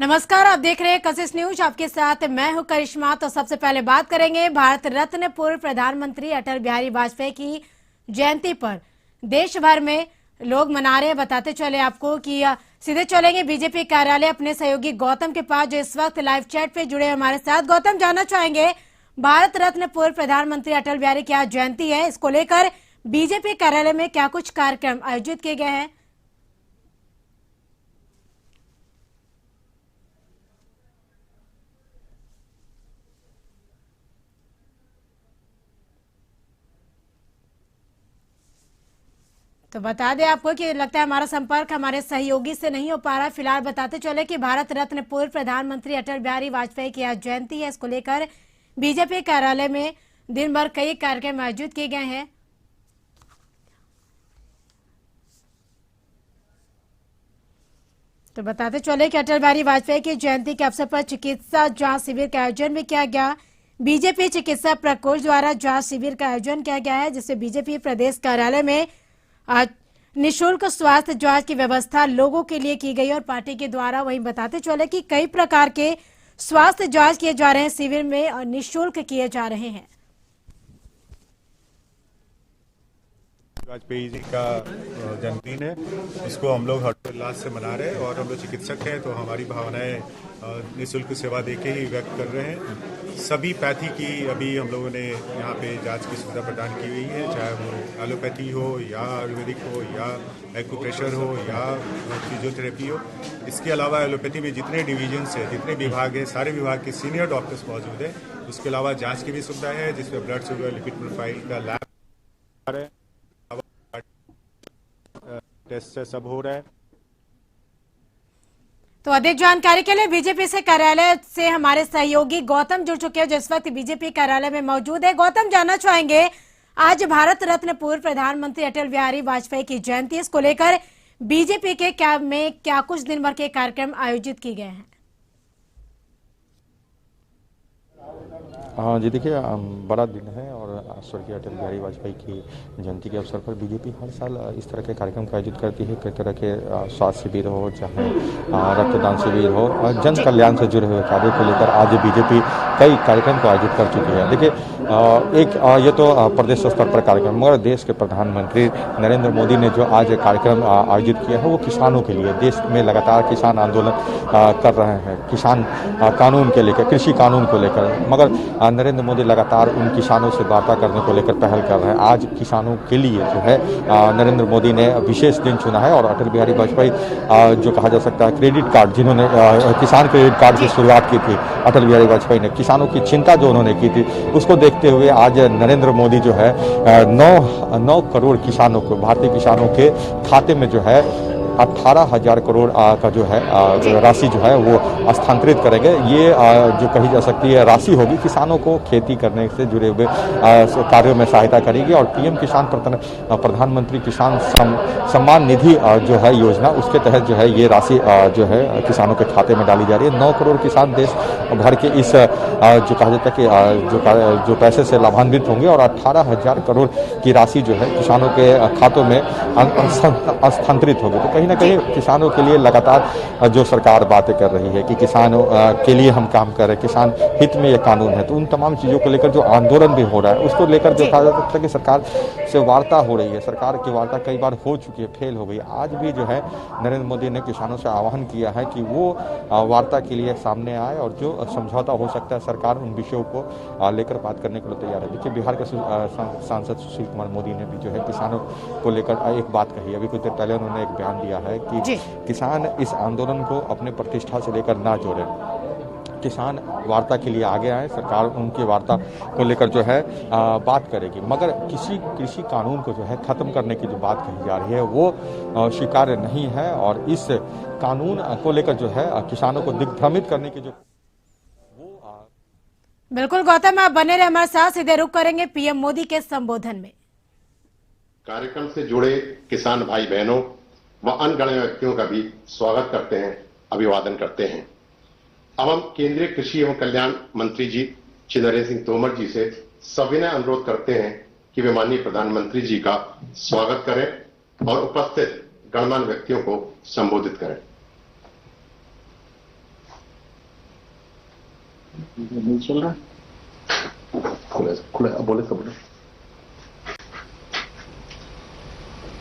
नमस्कार, आप देख रहे हैं कशिश न्यूज। आपके साथ मैं हूं करिश्मा। तो सबसे पहले बात करेंगे भारत रत्न पूर्व प्रधानमंत्री अटल बिहारी वाजपेयी की जयंती पर देश भर में लोग मना रहे हैं। बताते चले आपको कि सीधे चलेंगे बीजेपी कार्यालय अपने सहयोगी गौतम के पास, जो इस वक्त लाइव चैट पे जुड़े हमारे साथ। गौतम, जानना चाहेंगे भारत रत्न पूर्व प्रधानमंत्री अटल बिहारी की आज जयंती है, इसको लेकर बीजेपी कार्यालय में क्या कुछ कार्यक्रम आयोजित किए गए हैं? तो बता दें आपको कि लगता है हमारा संपर्क हमारे सहयोगी से नहीं हो पा रहा है। फिलहाल बताते चले कि भारत रत्न पूर्व प्रधानमंत्री अटल बिहारी वाजपेयी की आज जयंती है, इसको लेकर बीजेपी कार्यालय में दिन भर कई कार्यक्रम आयोजित किए गए हैं। तो बताते चले कि अटल बिहारी वाजपेयी की जयंती के अवसर पर चिकित्सा जांच शिविर का आयोजन भी किया गया। बीजेपी चिकित्सा प्रकोष्ठ द्वारा जांच शिविर का आयोजन किया गया है, जिससे बीजेपी प्रदेश कार्यालय में आज निशुल्क स्वास्थ्य जांच की व्यवस्था लोगों के लिए की गई और पार्टी के द्वारा वहीं बताते चले कि कई प्रकार के स्वास्थ्य जांच किए जा रहे हैं शिविर में और निशुल्क किए जा रहे हैं। वाजपेयी जी का जन्मदिन है, इसको हम लोग हर्षोल्लास से मना रहे हैं और हम लोग चिकित्सक हैं तो हमारी भावनाएं निःशुल्क सेवा देके ही व्यक्त कर रहे हैं। सभी पैथी की अभी हम लोगों ने यहाँ पे जांच की सुविधा प्रदान की हुई है, चाहे वो एलोपैथी हो या आयुर्वेदिक हो या एक्यूप्रेशर हो या फिजियोथेरेपी हो। इसके अलावा एलोपैथी में जितने डिवीजन्स है, जितने विभाग है, सारे विभाग के सीनियर डॉक्टर्स मौजूद हैं। उसके अलावा जाँच की भी सुविधा है, जिसमें ब्लड शुगर, लिपिड प्रोफाइल का लैब है, टेस्ट से सब हो रहा है। तो अधिक जानकारी के लिए बीजेपी से कार्यालय से हमारे सहयोगी गौतम जुड़ चुके हैं, जो इस वक्त बीजेपी कार्यालय में मौजूद है। गौतम, जानना चाहेंगे आज भारत रत्न पूर्व प्रधानमंत्री अटल बिहारी वाजपेयी की जयंती, इसको लेकर बीजेपी के क्या कुछ दिन भर के कार्यक्रम आयोजित किए गए हैं? हाँ जी, देखिए बड़ा दिन है और स्वर्गीय अटल बिहारी वाजपेयी की जयंती के अवसर पर बीजेपी हर साल इस तरह के कार्यक्रम का आयोजित करती है। कई तरह के स्वास्थ्य शिविर हो, चाहे रक्तदान शिविर हो, जन कल्याण से जुड़े हुए कार्यों को लेकर आज बीजेपी कई कार्यक्रम को आयोजित कर चुकी है। देखिए ये तो प्रदेश स्तर पर कार्यक्रम, मगर देश के प्रधानमंत्री नरेंद्र मोदी ने जो आज कार्यक्रम आयोजित किया है वो किसानों के लिए। देश में लगातार किसान आंदोलन कर रहे हैं, किसान कानून के लेकर, कृषि कानून को लेकर, मगर नरेंद्र मोदी लगातार उन किसानों से वार्ता करने को लेकर पहल कर रहे हैं। आज किसानों के लिए जो है नरेंद्र मोदी ने विशेष दिन चुना है और अटल बिहारी वाजपेयी जो कहा जा सकता है क्रेडिट कार्ड, जिन्होंने किसान क्रेडिट कार्ड की शुरुआत की थी अटल बिहारी वाजपेयी ने, किसानों की चिंता जो उन्होंने की थी उसको देखते हुए आज नरेंद्र मोदी जो है 9 करोड़ किसानों को, भारतीय किसानों के खाते में जो है 18,000 करोड़ का जो है राशि जो है वो हस्तांतरित करेंगे। ये जो कही जा सकती है राशि होगी किसानों को खेती करने से जुड़े हुए कार्यों में सहायता करेगी। और पीएम किसान प्रधानमंत्री किसान सम्मान निधि जो है योजना, उसके तहत जो है ये राशि जो है किसानों के खाते में डाली जा रही है। 9 करोड़ किसान देश भर के इस जो कहा जाता है कि जो पैसे से लाभान्वित होंगे और 18,000 करोड़ की राशि जो है किसानों के खातों में हस्तांतरित होगी। तो कहीं ना कहीं किसानों के लिए लगातार जो सरकार बातें कर रही है कि किसानों के लिए हम काम कर रहे हैं, किसान हित में ये कानून है, तो उन तमाम चीज़ों को लेकर जो आंदोलन भी हो रहा है उसको लेकर जो कहा जा सकता है कि सरकार से वार्ता हो रही है। सरकार की वार्ता कई बार हो चुकी है, फेल हो गई। आज भी जो है नरेंद्र मोदी ने किसानों से आह्वान किया है कि वो वार्ता के लिए सामने आए और जो समझौता हो सकता है सरकार उन विषयों को लेकर बात करने के लिए तैयार है। देखिए बिहार के सांसद सुशील कुमार मोदी ने भी जो है किसानों को लेकर एक बात कही। अभी कुछ देर पहले उन्होंने एक बयान दिया है कि किसान इस आंदोलन को अपने प्रतिष्ठा से लेकर ना जोड़े, किसान वार्ता के लिए आगे आए, सरकार उनकी वार्ता को लेकर जो है बात करेगी, मगर किसी कृषि कानून को जो है खत्म करने की जो बात कही जा रही है वो स्वीकार्य नहीं है। और इस कानून को लेकर जो है किसानों को दिग्भ्रमित करने की जो बिल्कुल गौतम, आप बने रहे हमारे साथ। सीधे रुक करेंगे पीएम मोदी के संबोधन में। कार्यक्रम से जुड़े किसान भाई बहनों व अनगण्य व्यक्तियों का भी स्वागत करते हैं, अभिवादन करते हैं। अब हम केंद्रीय कृषि एवं कल्याण मंत्री जी श्री नरेंद्र सिंह तोमर जी से सविनय अनुरोध करते हैं कि वे माननीय प्रधानमंत्री जी का स्वागत करें और उपस्थित गणमान्य व्यक्तियों को संबोधित करें। नहीं चल रहा, खुले खुले बोले तो बोले।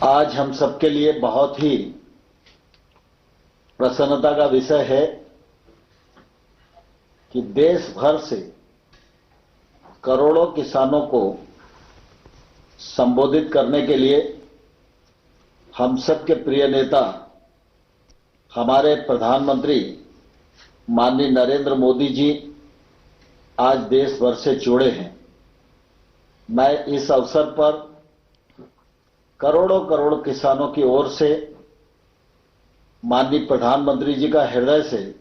आज हम सबके लिए बहुत ही प्रसन्नता का विषय है कि देश भर से करोड़ों किसानों को संबोधित करने के लिए हम सबके प्रिय नेता हमारे प्रधानमंत्री माननीय नरेंद्र मोदी जी आज देश भर से जुड़े हैं। मैं इस अवसर पर करोड़ों करोड़ किसानों की ओर से माननीय प्रधानमंत्री जी का हृदय से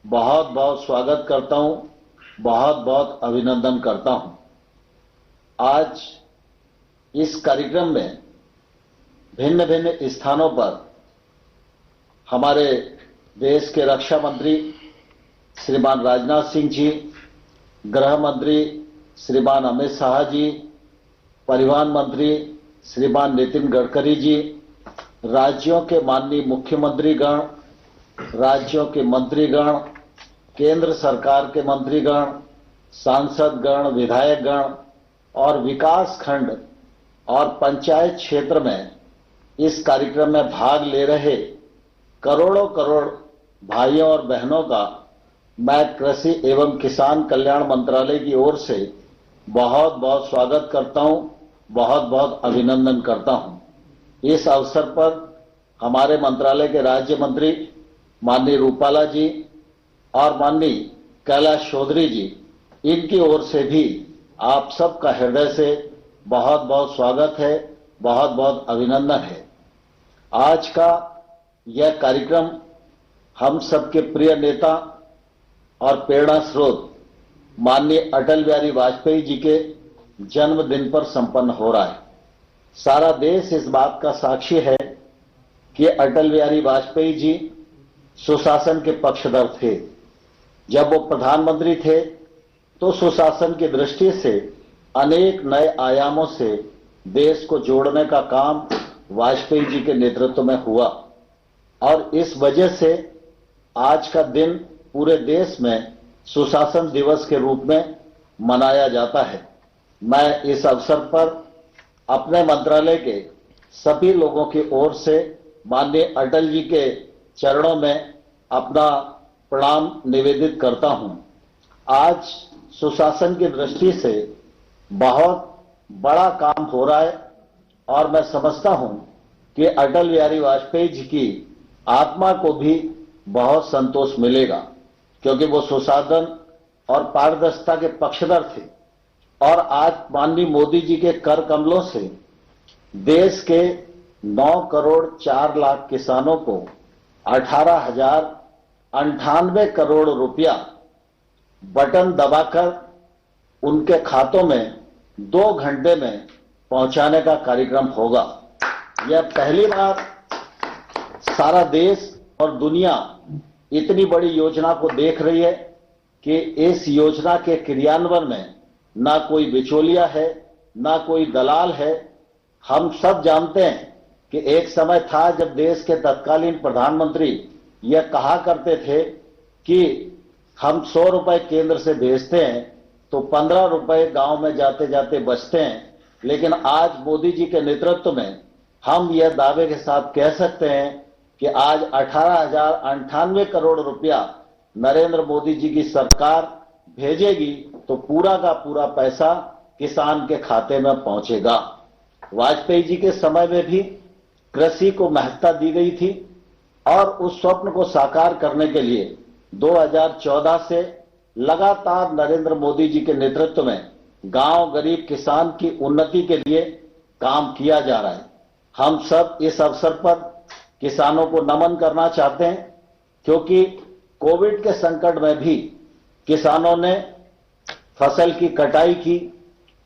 बहुत बहुत स्वागत करता हूं, बहुत बहुत अभिनंदन करता हूं। आज इस कार्यक्रम में भिन्न भिन्न स्थानों पर हमारे देश के रक्षा मंत्री श्रीमान राजनाथ सिंह जी, गृह मंत्री श्रीमान अमित शाह जी, परिवहन मंत्री श्रीमान नितिन गडकरी जी, राज्यों के माननीय मुख्यमंत्रीगण, राज्यों के मंत्रीगण, केंद्र सरकार के मंत्रीगण, सांसदगण, विधायकगण और विकास खंड और पंचायत क्षेत्र में इस कार्यक्रम में भाग ले रहे करोड़ों करोड़ भाइयों और बहनों का मैं कृषि एवं किसान कल्याण मंत्रालय की ओर से बहुत बहुत स्वागत करता हूं, बहुत बहुत अभिनंदन करता हूं। इस अवसर पर हमारे मंत्रालय के राज्य मंत्री माननीय रूपाला जी और माननीय कैलाश चौधरी जी, इनकी ओर से भी आप सबका हृदय से बहुत बहुत स्वागत है, बहुत बहुत अभिनंदन है। आज का यह कार्यक्रम हम सबके प्रिय नेता और प्रेरणा स्रोत माननीय अटल बिहारी वाजपेयी जी के जन्मदिन पर संपन्न हो रहा है। सारा देश इस बात का साक्षी है कि अटल बिहारी वाजपेयी जी सुशासन के पक्षधर थे। जब वो प्रधानमंत्री थे तो सुशासन की दृष्टि से अनेक नए आयामों से देश को जोड़ने का काम वाजपेयी जी के नेतृत्व में हुआ और इस वजह से आज का दिन पूरे देश में सुशासन दिवस के रूप में मनाया जाता है। मैं इस अवसर पर अपने मंत्रालय के सभी लोगों की ओर से माननीय अटल जी के चरणों में अपना प्रणाम निवेदित करता हूं। आज सुशासन की दृष्टि से बहुत बड़ा काम हो रहा है और मैं समझता हूं कि अटल बिहारी वाजपेयी जी की आत्मा को भी बहुत संतोष मिलेगा, क्योंकि वो सुशासन और पारदर्शिता के पक्षधर थे और आज माननीय मोदी जी के कर कमलों से देश के 9 करोड़ 4 लाख किसानों को 18,098 करोड़ रुपया बटन दबाकर उनके खातों में 2 घंटे में पहुंचाने का कार्यक्रम होगा। यह पहली बार सारा देश और दुनिया इतनी बड़ी योजना को देख रही है कि इस योजना के क्रियान्वयन में ना कोई बिचौलिया है, ना कोई दलाल है। हम सब जानते हैं कि एक समय था जब देश के तत्कालीन प्रधानमंत्री यह कहा करते थे कि हम 100 रुपए केंद्र से भेजते हैं तो 15 रुपए गांव में जाते जाते बचते हैं। लेकिन आज मोदी जी के नेतृत्व में हम यह दावे के साथ कह सकते हैं कि आज 18,098 करोड़ रुपया नरेंद्र मोदी जी की सरकार भेजेगी तो पूरा का पूरा पैसा किसान के खाते में पहुंचेगा। वाजपेयी जी के समय में भी कृषि को महत्ता दी गई थी और उस स्वप्न को साकार करने के लिए 2014 से लगातार नरेंद्र मोदी जी के नेतृत्व में गांव गरीब किसान की उन्नति के लिए काम किया जा रहा है। हम सब इस अवसर पर किसानों को नमन करना चाहते हैं, क्योंकि कोविड के संकट में भी किसानों ने फसल की कटाई की,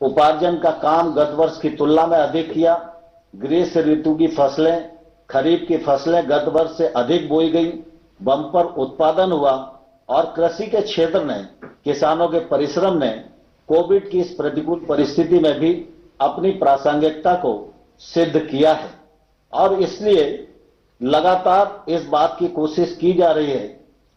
उपार्जन का काम गत वर्ष की तुलना में अधिक किया। ग्रीष्म ऋतु की फसलें, खरीफ की फसलें गत वर्ष से अधिक बोई गई, बम्पर उत्पादन हुआ और कृषि के क्षेत्र ने, किसानों के परिश्रम ने कोविड की इस प्रतिकूल परिस्थिति में भी अपनी प्रासंगिकता को सिद्ध किया है। और इसलिए लगातार इस बात की कोशिश की जा रही है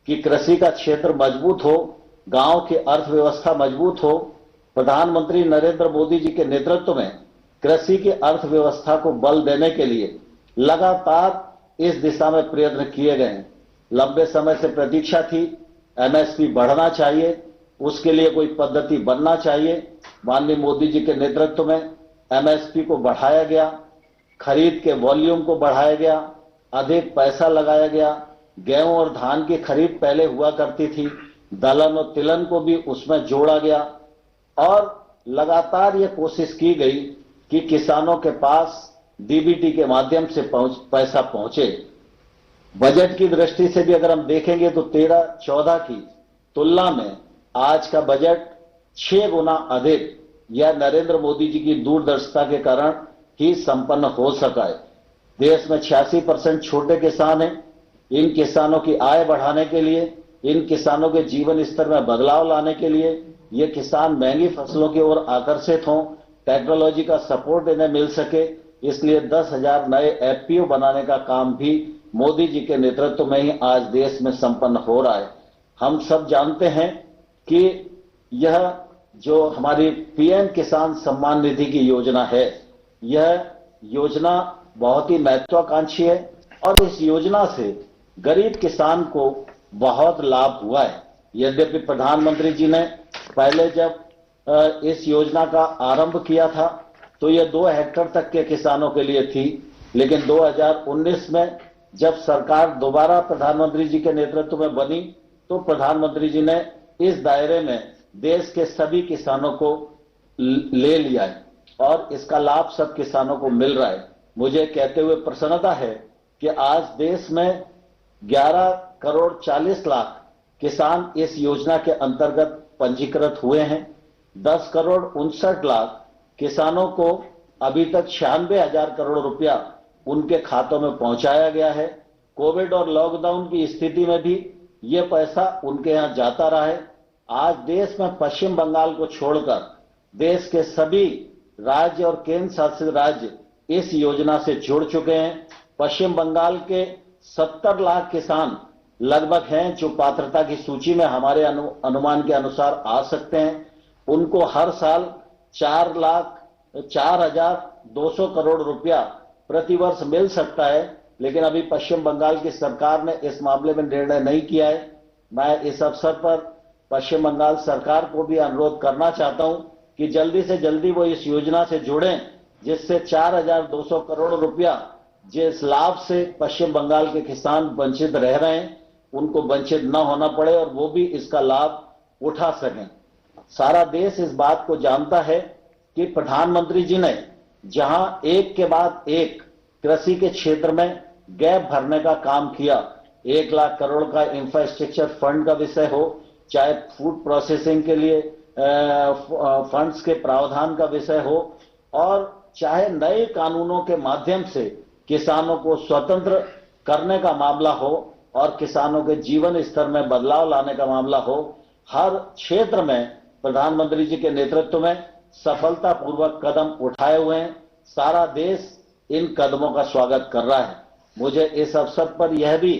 कि कृषि का क्षेत्र मजबूत हो गांव की अर्थव्यवस्था मजबूत हो। प्रधानमंत्री नरेंद्र मोदी जी के नेतृत्व में कृषि की अर्थव्यवस्था को बल देने के लिए लगातार इस दिशा में प्रयत्न किए गए हैं। लंबे समय से प्रतीक्षा थी, एमएसपी बढ़ना चाहिए, उसके लिए कोई पद्धति बनना चाहिए। माननीय मोदी जी के नेतृत्व में एमएसपी को बढ़ाया गया, खरीद के वॉल्यूम को बढ़ाया गया, अधिक पैसा लगाया गया। गेहूं और धान की खरीद पहले हुआ करती थी, दलहन और तिलहन को भी उसमें जोड़ा गया और लगातार यह कोशिश की गई कि किसानों के पास डीबीटी के माध्यम से पैसा पहुंचे। बजट की दृष्टि से भी अगर हम देखेंगे तो 13-14 की तुलना में आज का बजट 6 गुना अधिक यह नरेंद्र मोदी जी की दूरदर्शिता के कारण ही संपन्न हो सका है। देश में 86% छोटे किसान हैं। इन किसानों की आय बढ़ाने के लिए, इन किसानों के जीवन स्तर में बदलाव लाने के लिए ये किसान महंगी फसलों की ओर आकर्षित हों, टेक्नोलॉजी का सपोर्ट इन्हें मिल सके, इसलिए 10,000 नए एफपीओ बनाने का काम भी मोदी जी के नेतृत्व में ही आज देश में संपन्न हो रहा है। हम सब जानते हैं कि यह जो हमारी पीएम किसान सम्मान निधि की योजना है, यह योजना बहुत ही महत्वाकांक्षी है और इस योजना से गरीब किसान को बहुत लाभ हुआ है। यद्यपि प्रधानमंत्री जी ने पहले जब इस योजना का आरंभ किया था तो यह 2 हेक्टेयर तक के किसानों के लिए थी, लेकिन 2019 में जब सरकार दोबारा प्रधानमंत्री जी के नेतृत्व में बनी तो प्रधानमंत्री जी ने इस दायरे में देश के सभी किसानों को ले लिया है और इसका लाभ सब किसानों को मिल रहा है। मुझे कहते हुए प्रसन्नता है कि आज देश में 11 करोड़ 40 लाख किसान इस योजना के अंतर्गत पंजीकृत हुए हैं। 10 करोड़ 59 लाख किसानों को अभी तक 96,000 करोड़ रुपया उनके खातों में पहुंचाया गया है। कोविड और लॉकडाउन की स्थिति में भी ये पैसा उनके यहां जाता रहा है। आज देश में पश्चिम बंगाल को छोड़कर देश के सभी राज्य और केंद्र शासित राज्य इस योजना से जुड़ चुके हैं। पश्चिम बंगाल के 70 लाख किसान लगभग हैं जो पात्रता की सूची में हमारे अनुमान के अनुसार आ सकते हैं। उनको हर साल 4,0200 करोड़ रुपया प्रतिवर्ष मिल सकता है, लेकिन अभी पश्चिम बंगाल की सरकार ने इस मामले में निर्णय नहीं किया है। मैं इस अवसर पर पश्चिम बंगाल सरकार को भी अनुरोध करना चाहता हूं कि जल्दी से जल्दी वो इस योजना से जुड़ें, जिससे 4,200 करोड़ रुपया जिस लाभ से पश्चिम बंगाल के किसान वंचित रह रहे हैं उनको वंचित न होना पड़े और वो भी इसका लाभ उठा सकें। सारा देश इस बात को जानता है कि प्रधानमंत्री जी ने जहां एक के बाद एक कृषि के क्षेत्र में गैप भरने का काम किया, 1 लाख करोड़ का इंफ्रास्ट्रक्चर फंड का विषय हो, चाहे फूड प्रोसेसिंग के लिए फंड्स के प्रावधान का विषय हो, और चाहे नए कानूनों के माध्यम से किसानों को स्वतंत्र करने का मामला हो और किसानों के जीवन स्तर में बदलाव लाने का मामला हो, हर क्षेत्र में प्रधानमंत्री जी के नेतृत्व में सफलतापूर्वक कदम उठाए हुए हैं। सारा देश इन कदमों का स्वागत कर रहा है। मुझे इस अवसर पर यह भी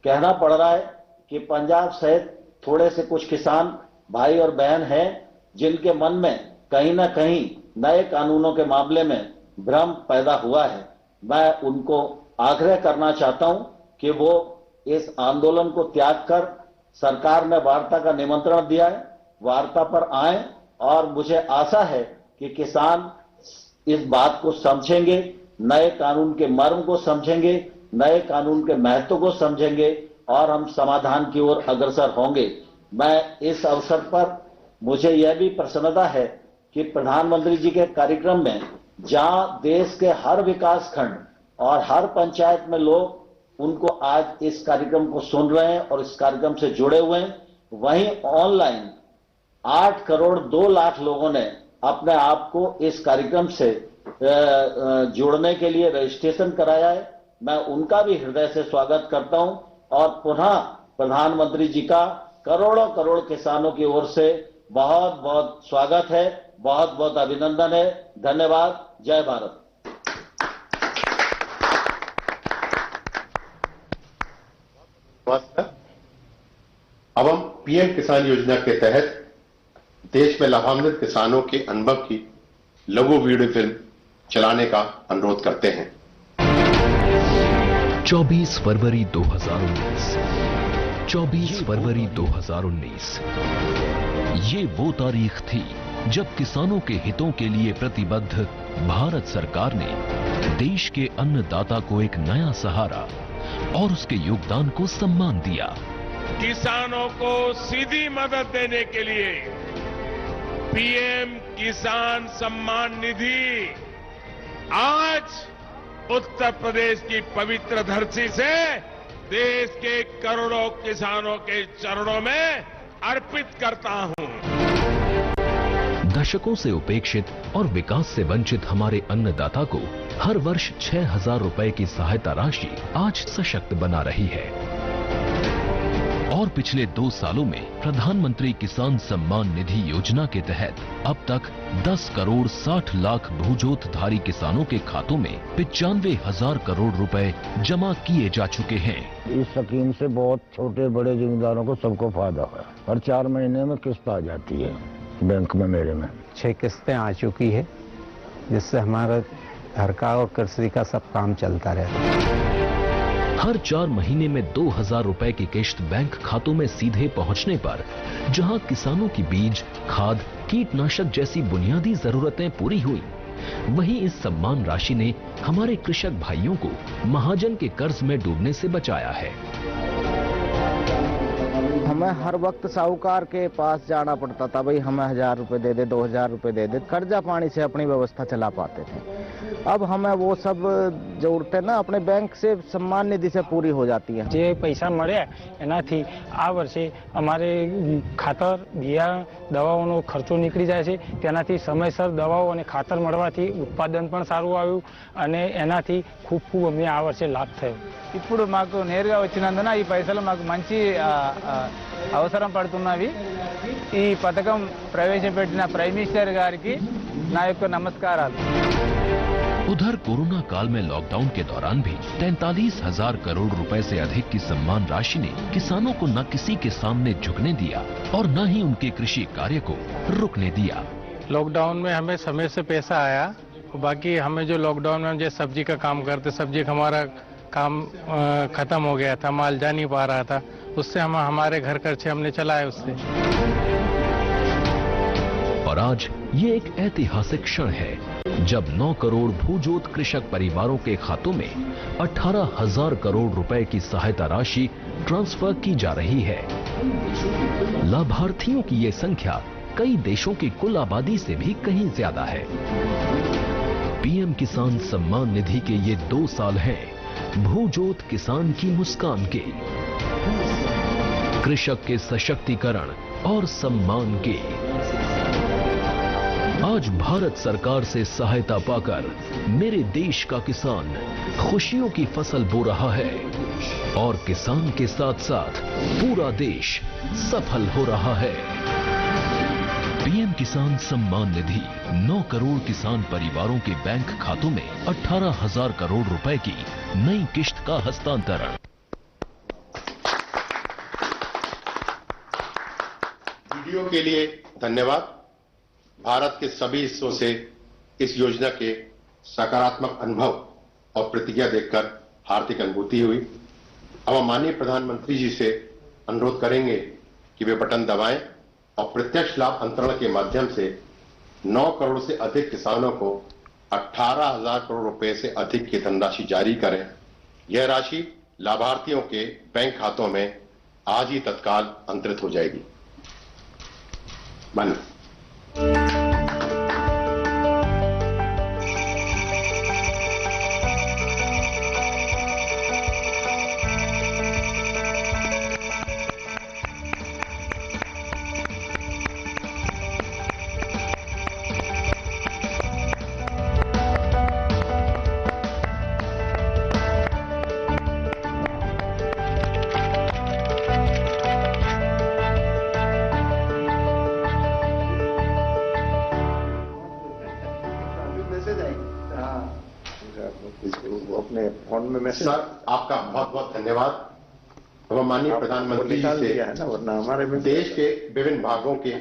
कहना पड़ रहा है कि पंजाब सहित थोड़े से कुछ किसान भाई और बहन हैं जिनके मन में कहीं ना कहीं नए कानूनों के मामले में भ्रम पैदा हुआ है। मैं उनको आग्रह करना चाहता हूं कि वो इस आंदोलन को त्याग कर, सरकार ने वार्ता का निमंत्रण दिया है, वार्ता पर आए और मुझे आशा है कि किसान इस बात को समझेंगे, नए कानून के मर्म को समझेंगे, नए कानून के महत्व को समझेंगे और हम समाधान की ओर अग्रसर होंगे। मैं इस अवसर पर मुझे यह भी प्रसन्नता है कि प्रधानमंत्री जी के कार्यक्रम में जहां देश के हर विकास खंड और हर पंचायत में लोग उनको आज इस कार्यक्रम को सुन रहे हैं और इस कार्यक्रम से जुड़े हुए हैं, वहीं ऑनलाइन 8 करोड़ 2 लाख लोगों ने अपने आप को इस कार्यक्रम से जुड़ने के लिए रजिस्ट्रेशन कराया है। मैं उनका भी हृदय से स्वागत करता हूं और पुनः प्रधानमंत्री जी का करोड़ों करोड़ किसानों की ओर से बहुत बहुत स्वागत है, बहुत बहुत अभिनंदन है। धन्यवाद। जय भारत। अब हम पीएम किसान योजना के तहत देश में लाभान्वित किसानों के अनुभव की लघु वीडियो फिल्म चलाने का अनुरोध करते हैं। 24 फरवरी 2019 24 फरवरी 2019 ये वो तारीख थी जब किसानों के हितों के लिए प्रतिबद्ध भारत सरकार ने देश के अन्नदाता को एक नया सहारा और उसके योगदान को सम्मान दिया। किसानों को सीधी मदद देने के लिए पीएम किसान सम्मान निधि आज उत्तर प्रदेश की पवित्र धरती से देश के करोड़ों किसानों के चरणों में अर्पित करता हूं। दशकों से उपेक्षित और विकास से वंचित हमारे अन्नदाता को हर वर्ष 6,000 रुपए की सहायता राशि आज सशक्त बना रही है और पिछले 2 सालों में प्रधानमंत्री किसान सम्मान निधि योजना के तहत अब तक 10 करोड़ 60 लाख भूजोतधारी किसानों के खातों में 95,000 करोड़ रुपए जमा किए जा चुके हैं। इस स्कीम से बहुत छोटे बड़े जिम्मेदारों को सबको फायदा है और 4 महीने में किस्त आ जाती है बैंक में। मेरे में 6 किस्तें आ चुकी है जिससे हमारा घर का और कृषि का सब काम चलता रहता है। हर 4 महीने में 2,000 रुपए की किश्त बैंक खातों में सीधे पहुंचने पर जहां किसानों की बीज, खाद, कीटनाशक जैसी बुनियादी जरूरतें पूरी हुई, वहीं इस सम्मान राशि ने हमारे कृषक भाइयों को महाजन के कर्ज में डूबने से बचाया है। हमें हर वक्त साहूकार के पास जाना पड़ता था, भाई हमें 1,000 रुपए दे दे, 2,000 रुपए दे दे, कर्जा पानी से अपनी व्यवस्था चला पाते थे। अब हमें वो सब जरूरतें ना अपने बैंक से सम्मान निधि से पूरी हो जाती है। જે પૈસા મળ્યા એનાથી આ વર્ષે અમારે ખાતર, બિયારણ, દવાઓનો ખર્ચો નીકળી જાય છે, તેનાથી સમયસર દવાઓ અને ખાતર મળવાથી ઉત્પાદન પણ સારું આવ્યું અને એનાથી ખૂબ અમને આ વર્ષે લાભ થયો। ఇప్పుడు మాకు నేరుగా వచ్చినందున ఈ పైసలు మాకు మంచి అవసరం పడుతున్నవి। ఈ పథకం ప్రవేశపెట్టిన ప్రైమ్ మినిస్టర్ గారికి నా యొక్క నమస్కారాలు। उधर कोरोना काल में लॉकडाउन के दौरान भी 43,000 करोड़ रुपए से अधिक की सम्मान राशि ने किसानों को न किसी के सामने झुकने दिया और न ही उनके कृषि कार्य को रुकने दिया। लॉकडाउन में हमें समय से पैसा आया, बाकी हमें जो लॉकडाउन में जो सब्जी का काम करते, सब्जी का हमारा काम खत्म हो गया था, माल जा नहीं पा रहा था, उससे हम हमारे घर खर्चे हमने चलाए उससे। और आज ये एक ऐतिहासिक क्षण है जब 9 करोड़ भूजोत कृषक परिवारों के खातों में 18,000 करोड़ रुपए की सहायता राशि ट्रांसफर की जा रही है। लाभार्थियों की ये संख्या कई देशों की कुल आबादी से भी कहीं ज्यादा है। पीएम किसान सम्मान निधि के ये 2 साल हैं भूजोत किसान की मुस्कान के, कृषक के सशक्तिकरण और सम्मान के। आज भारत सरकार से सहायता पाकर मेरे देश का किसान खुशियों की फसल बो रहा है और किसान के साथ साथ पूरा देश सफल हो रहा है। पीएम किसान सम्मान निधि 9 करोड़ किसान परिवारों के बैंक खातों में 18,000 करोड़ रुपए की नई किश्त का हस्तांतरण। वीडियो के लिए धन्यवाद। भारत के सभी हिस्सों से इस योजना के सकारात्मक अनुभव और प्रतिक्रिया देखकर हार्दिक अनुभूति हुई। अब हम माननीय प्रधानमंत्री जी से अनुरोध करेंगे कि वे बटन दबाएं और प्रत्यक्ष लाभ अंतरण के माध्यम से 9 करोड़ से अधिक किसानों को 18,000 करोड़ रुपए से अधिक की धनराशि जारी करें। यह राशि लाभार्थियों के बैंक खातों में आज ही तत्काल अंतरित हो जाएगी। माननीय अपने फोन में मैसेज। सर आपका बहुत बहुत धन्यवाद। एवं माननीय प्रधानमंत्री जी से देश के विभिन्न भागों के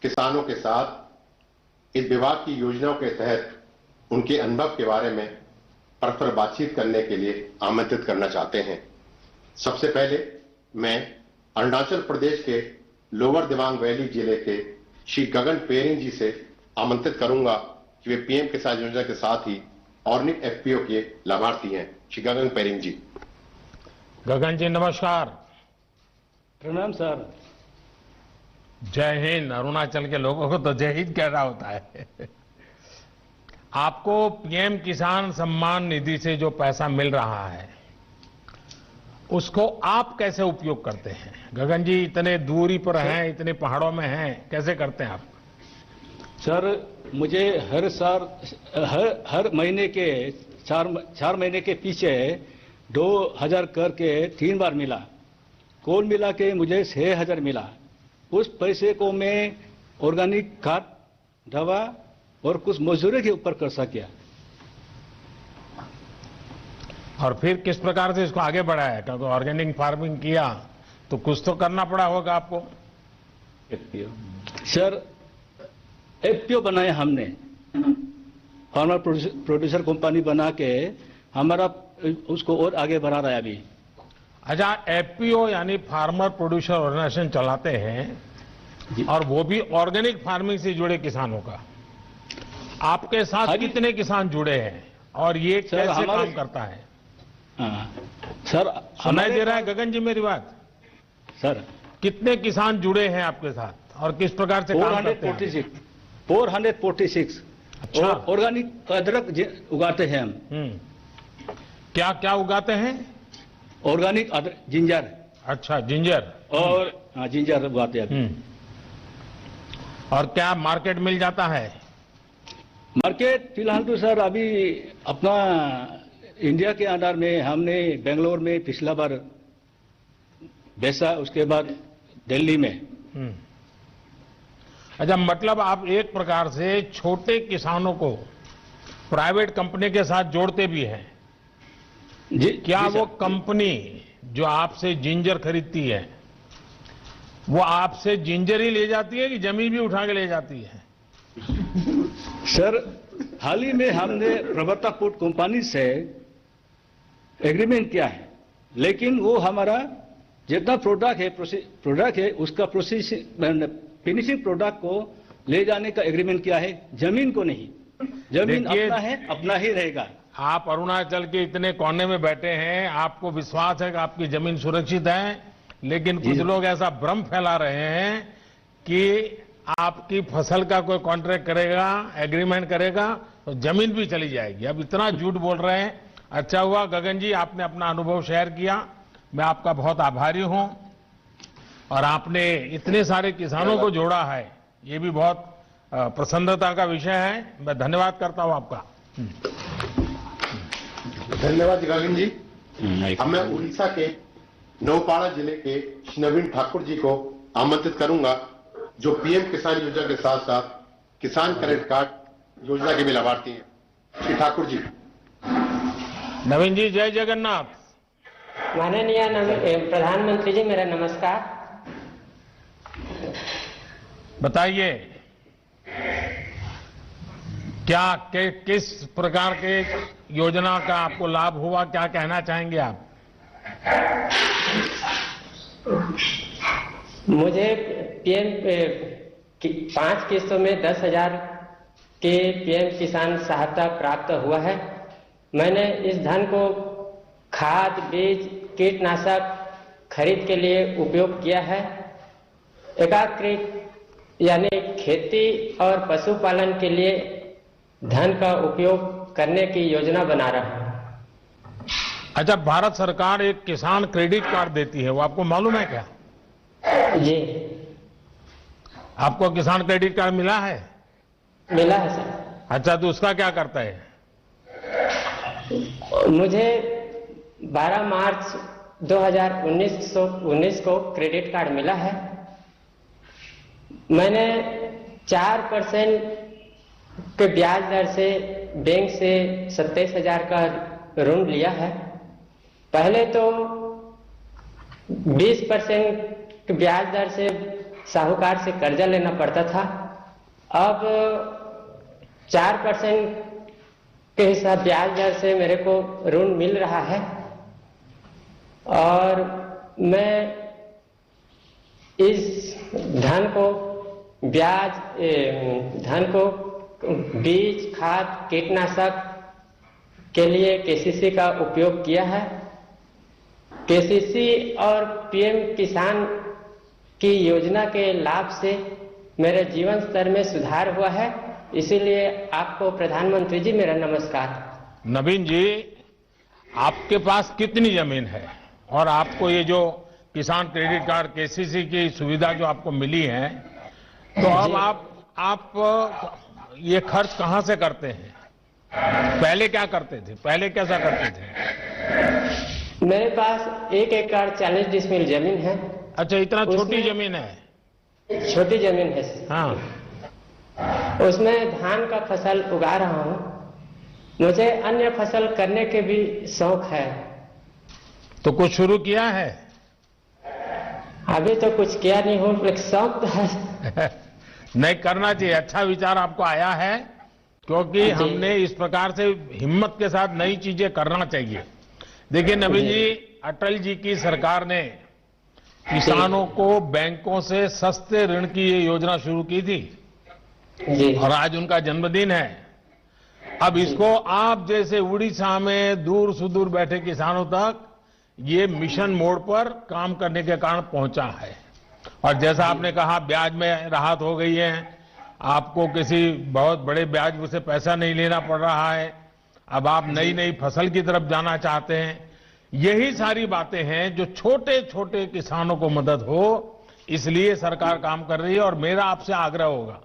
किसानों के साथ इस विभाग की योजनाओं के तहत उनके अनुभव के बारे में परस्पर बातचीत करने के लिए आमंत्रित करना चाहते हैं। सबसे पहले मैं अरुणाचल प्रदेश के लोअर दिबांग वैली जिले के श्री गगन पेरिंग जी से आमंत्रित करूंगा कि वे पीएम किसान योजना के साथ ही ऑर्गेनिक एफपीओ के लाभार्थी हैं। श्री गगन पेरिंग जी। गगन जी नमस्कार। प्रणाम सर। जय हिंद। अरुणाचल के लोगों को तो जय हिंद कहना होता है। आपको पीएम किसान सम्मान निधि से जो पैसा मिल रहा है उसको आप कैसे उपयोग करते हैं? गगन जी इतने दूरी पर हैं, इतने पहाड़ों में हैं, कैसे करते हैं आप? सर मुझे हर महीने के चार महीने के पीछे 2000 करके 3 बार मिला। कुल मिला के मुझे 6000 मिला। उस पैसे को मैं ऑर्गेनिक खाद, दवा और कुछ मजदूरी के ऊपर खर्चा किया। और फिर किस प्रकार से इसको आगे बढ़ाया? क्योंकि ऑर्गेनिक फार्मिंग किया तो कुछ तो करना पड़ा होगा आपको। सर एफपीओ बनाया हमने, फार्मर प्रोड्यूसर कंपनी बना के हमारा उसको और आगे बढ़ा रहा है अभी। अच्छा, एफपीओ यानी फार्मर प्रोड्यूसर ऑर्गेनाइजेशन चलाते हैं और वो भी ऑर्गेनिक फार्मिंग से जुड़े किसानों का। आपके साथ कितने किसान जुड़े हैं और ये कैसे काम करता है? सर सुनाई दे रहा है गगन जी मेरी बात? सर कितने किसान जुड़े हैं आपके साथ और किस प्रकार से काम करते हैं? 446। अच्छा। ऑर्गेनिक अदरक उगाते हैं हम। क्या क्या उगाते हैं? Organic ginger. अच्छा, जिंजर। और जिंजर उगाते हैं। और क्या मार्केट मिल जाता है? मार्केट फिलहाल तो सर अभी अपना इंडिया के अंडर में हमने बेंगलोर में पिछला बार बेचा, उसके बाद दिल्ली में। अच्छा, मतलब आप एक प्रकार से छोटे किसानों को प्राइवेट कंपनी के साथ जोड़ते भी हैं। जी, क्या जी वो कंपनी जो आपसे जिंजर खरीदती है वो आपसे जिंजर ही ले जाती है कि जमीन भी उठा के ले जाती है? सर हाल ही में हमने प्रवर्ता फूड कंपनी से एग्रीमेंट किया है, लेकिन वो हमारा जितना प्रोडक्ट है उसका फिनिशिंग प्रोडक्ट को ले जाने का एग्रीमेंट किया है, जमीन को नहीं। जमीन अपना है, अपना ही रहेगा। आप अरुणाचल के इतने कोने में बैठे हैं, आपको विश्वास है कि आपकी जमीन सुरक्षित है, लेकिन कुछ लोग ऐसा भ्रम फैला रहे हैं कि आपकी फसल का कोई कॉन्ट्रैक्ट करेगा, एग्रीमेंट करेगा तो जमीन भी चली जाएगी। अब इतना झूठ बोल रहे हैं। अच्छा हुआ गगन जी आपने अपना अनुभव शेयर किया, मैं आपका बहुत आभारी हूं। और आपने इतने सारे किसानों को जोड़ा है, ये भी बहुत प्रसन्नता का विषय है। मैं धन्यवाद करता हूं आपका। धन्यवाद गगन जी। अब मैं उड़ीसा के नौपाड़ा जिले के श्री नवीन ठाकुर जी को आमंत्रित करूंगा, जो पीएम किसान योजना के साथ साथ किसान क्रेडिट कार्ड योजना के भी लाभार्थी हैं। श्री ठाकुर जी। नवीन जी, जय जगन्नाथ। माननीय प्रधानमंत्री जी, मेरा नमस्कार। बताइए क्या किस प्रकार के योजना का आपको लाभ हुआ, क्या कहना चाहेंगे आप? मुझे पीएम 5 किस्तों में 10,000 के पीएम किसान सहायता प्राप्त हुआ है। मैंने इस धन को खाद, बीज, कीटनाशक खरीद के लिए उपयोग किया है। एकीकृत यानी खेती और पशुपालन के लिए धन का उपयोग करने की योजना बना रहा हूं। अच्छा, भारत सरकार एक किसान क्रेडिट कार्ड देती है, वो आपको मालूम है क्या? जी। आपको किसान क्रेडिट कार्ड मिला है? मिला है सर। अच्छा, तो उसका क्या करता है? मुझे 12 मार्च 2019 को क्रेडिट कार्ड मिला है। मैंने 4% के ब्याज दर से बैंक से 27,000 का ऋण लिया है। पहले तो 20% ब्याज दर से साहूकार से कर्जा लेना पड़ता था। अब 4% के हिसाब ब्याज दर से मेरे को ऋण मिल रहा है और मैं इस धन को बीज, खाद, कीटनाशक के लिए केसीसी का उपयोग किया है। केसीसी और पीएम किसान की योजना के लाभ से मेरे जीवन स्तर में सुधार हुआ है, इसीलिए आपको प्रधानमंत्री जी मेरा नमस्कार। नवीन जी, आपके पास कितनी जमीन है और आपको ये जो किसान क्रेडिट कार्ड केसीसी की सुविधा जो आपको मिली है, तो अब आप ये खर्च कहां से करते हैं? पहले क्या करते थे? पहले कैसा करते थे? मेरे पास 1 एकड़ 40 डिसमिल जमीन है। अच्छा, इतना छोटी जमीन है? छोटी जमीन है। हाँ। उसमें धान का फसल उगा रहा हूँ। मुझे अन्य फसल करने के भी शौक है। तो कुछ शुरू किया है? अभी तो कुछ किया नहीं हूँ, लेकिन शौक तो है। नहीं, करना चाहिए। अच्छा विचार आपको आया है, क्योंकि हमने इस प्रकार से हिम्मत के साथ नई चीजें करना चाहिए। देखिए नवीन जी, अटल जी की सरकार ने किसानों को बैंकों से सस्ते ऋण की ये योजना शुरू की थी और आज उनका जन्मदिन है। अब इसको आप जैसे उड़ीसा में दूर सुदूर बैठे किसानों तक ये मिशन मोड पर काम करने के कारण पहुंचा है। और जैसा आपने कहा, ब्याज में राहत हो गई है, आपको किसी बहुत बड़े ब्याज से पैसा नहीं लेना पड़ रहा है, अब आप नई नई फसल की तरफ जाना चाहते हैं। यही सारी बातें हैं जो छोटे छोटे किसानों को मदद हो, इसलिए सरकार काम कर रही है। और मेरा आपसे आग्रह होगा,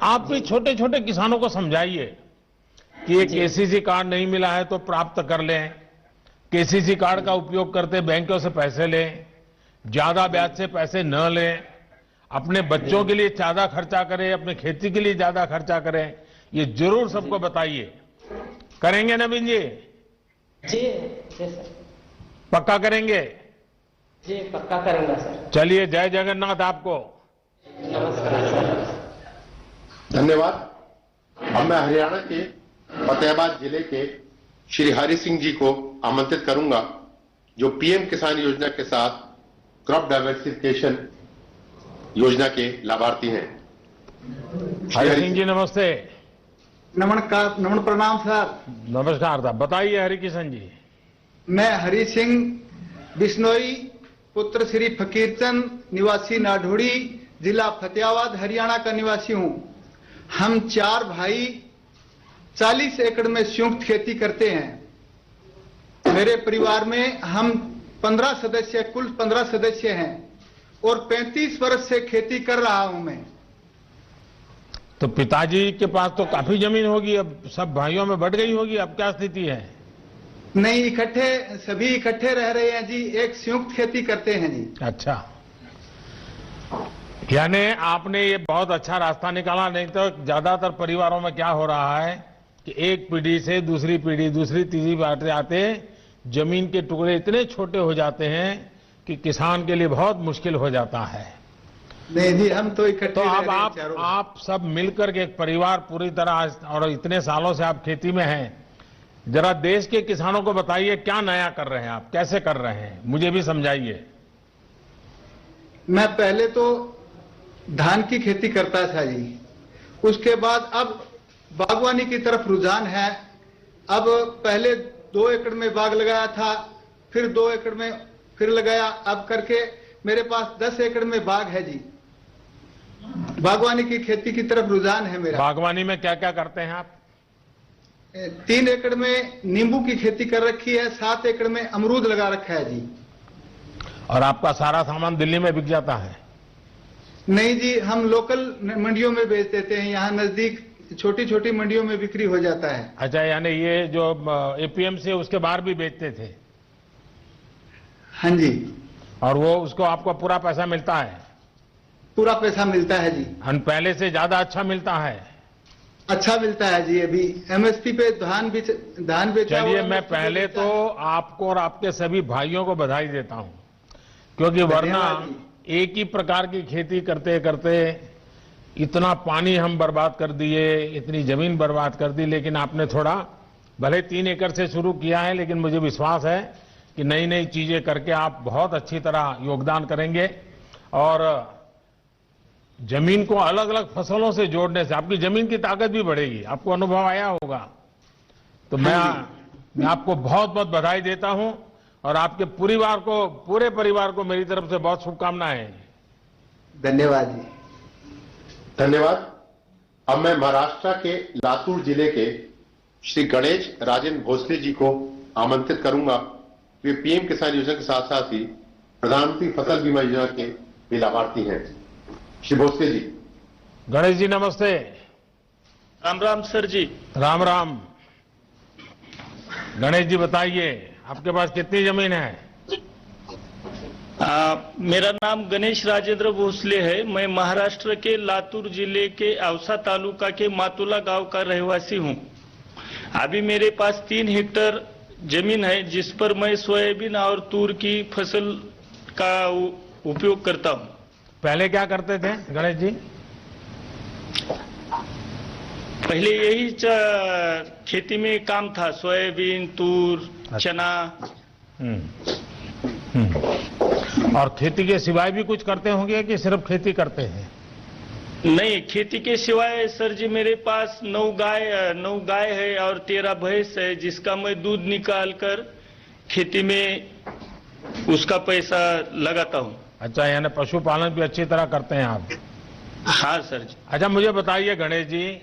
आप भी छोटे छोटे किसानों को समझाइए कि ये केसीसी कार्ड नहीं मिला है तो प्राप्त कर लें, केसीसी कार्ड का उपयोग करते बैंकों से पैसे लें, ज्यादा ब्याज से पैसे न लें, अपने बच्चों के लिए ज्यादा खर्चा करें, अपने खेती के लिए ज्यादा खर्चा करें। ये जरूर सबको बताइए। करेंगे नवीन जी? जी सर। पक्का करेंगे? जी पक्का करूंगा सर। चलिए, जय जगन्नाथ आपको। नमस्कार सर। धन्यवाद। अब मैं हरियाणा के फतेहाबाद जिले के श्री हरि सिंह जी को आमंत्रित करूंगा, जो पीएम किसान योजना के साथ क्रॉप डाइवर्सिफिकेशन योजना के लाभार्थी हैं। हरि सिंह जी नमस्ते। नमस्कार, नमन प्रणाम सर। नमस्कार साहब, बताइए हरि किशन जी। मैं हरि सिंह बिश्नोई, पुत्र श्री फकीरचंद, निवासी नाढोड़ी, जिला फतेहाबाद, हरियाणा का निवासी हूं। हम 4 भाई 40 एकड़ में संयुक्त खेती करते हैं। मेरे परिवार में हम 15 सदस्य, कुल 15 सदस्य हैं और 35 वर्ष से खेती कर रहा हूं मैं। तो पिताजी के पास तो काफी जमीन होगी, अब सब भाइयों में बढ़ गई होगी, अब क्या स्थिति है? नहीं, सभी इकट्ठे रह रहे हैं जी, एक संयुक्त खेती करते हैं जी। अच्छा, यानी आपने ये बहुत अच्छा रास्ता निकाला। नहीं तो ज्यादातर परिवारों में क्या हो रहा है कि एक पीढ़ी से दूसरी पीढ़ी, दूसरी तीसरी बातें आते जमीन के टुकड़े इतने छोटे हो जाते हैं कि किसान के लिए बहुत मुश्किल हो जाता है। नहीं जी, हम तो इकट्ठे। तो अब आप सब मिलकर के एक परिवार पूरी तरह, और इतने सालों से आप खेती में हैं, जरा देश के किसानों को बताइए क्या नया कर रहे हैं आप, कैसे कर रहे हैं, मुझे भी समझाइए। मैं पहले तो धान की खेती करता था जी, उसके बाद अब बागवानी की तरफ रुझान है। अब पहले 2 एकड़ में बाग लगाया था, फिर 2 एकड़ में फिर लगाया, अब करके मेरे पास 10 एकड़ में बाग है जी। बागवानी की खेती की तरफ रुझान है मेरा। बागवानी में क्या क्या करते हैं आप? 3 एकड़ में नींबू की खेती कर रखी है, 7 एकड़ में अमरूद लगा रखा है जी। और आपका सारा सामान दिल्ली में बिक जाता है? नहीं जी, हम लोकल मंडियों में बेच देते हैं, यहाँ नजदीक छोटी छोटी मंडियों में बिक्री हो जाता है। अच्छा, यानी ये जो एपीएमसी है उसके बाहर भी बेचते थे? हाँ जी। और वो उसको आपको पूरा पैसा मिलता है? पूरा पैसा मिलता है जी। पहले से ज्यादा अच्छा मिलता है? अच्छा मिलता है जी। अभी एमएसपी पे धान बेचा। चलिए, मैं पहले तो आपको और आपके सभी भाइयों को बधाई देता हूं। क्योंकि वरना एक ही प्रकार की खेती करते करते इतना पानी हम बर्बाद कर दिए, इतनी जमीन बर्बाद कर दी। लेकिन आपने थोड़ा, भले 3 एकड़ से शुरू किया है, लेकिन मुझे विश्वास है कि नई नई चीजें करके आप बहुत अच्छी तरह योगदान करेंगे। और जमीन को अलग अलग फसलों से जोड़ने से आपकी जमीन की ताकत भी बढ़ेगी, आपको अनुभव आया होगा। तो मैं आपको बहुत बहुत बधाई देता हूं और आपके पूरे परिवार को मेरी तरफ से बहुत शुभकामनाएं। धन्यवाद जी। धन्यवाद। अब मैं महाराष्ट्र के लातूर जिले के श्री गणेश राजेंद्र भोसले जी को आमंत्रित करूंगा। वे पीएम किसान योजना के साथ साथ ही प्रधानमंत्री फसल बीमा योजना के भी लाभार्थी हैं। श्री भोसले जी। गणेश जी नमस्ते। राम राम सर जी। राम राम। गणेश जी बताइए, आपके पास कितनी जमीन है? मेरा नाम गणेश राजेंद्र भोसले है। मैं महाराष्ट्र के लातूर जिले के औसा तालुका के मातुला गांव का रहवासी हूं। अभी मेरे पास 3 हेक्टेयर जमीन है, जिस पर मैं सोयाबीन और तूर की फसल का उपयोग करता हूं। पहले क्या करते थे गणेश जी? पहले यही खेती में काम था, सोयाबीन, तूर, चना। और खेती के सिवाय भी कुछ करते होंगे कि सिर्फ खेती करते हैं? नहीं, खेती के सिवाय सर जी मेरे पास 9 गाय है और 13 भैंस है, जिसका मैं दूध निकाल कर खेती में उसका पैसा लगाता हूँ। अच्छा, यानी पशुपालन भी अच्छी तरह करते हैं आप? हाँ सर जी। अच्छा, मुझे बताइए गणेश जी,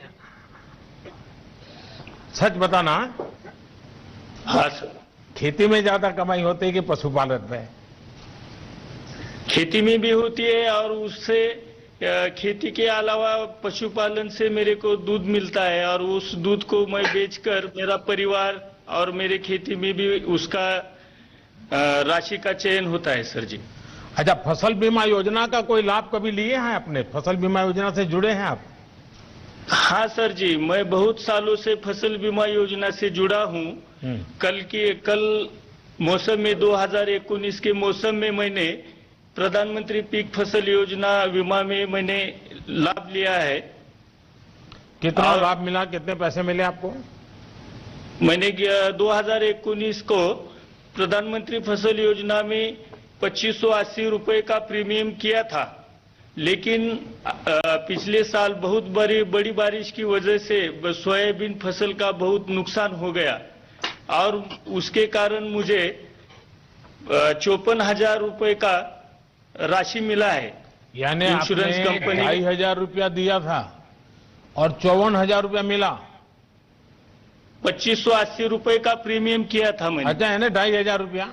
सच बताना। हाँ सर। खेती में ज्यादा कमाई होती है कि पशुपालन में? खेती में भी होती है और उससे खेती के अलावा पशुपालन से मेरे को दूध मिलता है और उस दूध को मैं बेचकर मेरा परिवार और मेरे खेती में भी उसका राशि का चयन होता है सर जी। अच्छा, फसल बीमा योजना का कोई लाभ कभी लिए हैं अपने? फसल बीमा योजना से जुड़े हैं आप? हाँ सर जी, मैं बहुत सालों से फसल बीमा योजना से जुड़ा हूँ। कल मौसम में 2019 के मौसम में मैंने प्रधानमंत्री पीक फसल योजना बीमा में मैंने लाभ लिया है। कितना लाभ मिला, कितने पैसे मिले आपको? मैंने 2019 को प्रधानमंत्री फसल योजना में 2580 रुपए का प्रीमियम किया था, लेकिन पिछले साल बहुत बड़ी बारिश की वजह से सोयाबीन फसल का बहुत नुकसान हो गया और उसके कारण मुझे 54,000 रुपए का राशि मिला है। यानी इंश्योरेंस कंपनी 2,500 रुपया दिया था और 54,000 रुपया मिला। 2580 रुपए का प्रीमियम किया था मैंने। अच्छा, यानी 2,500 रुपया?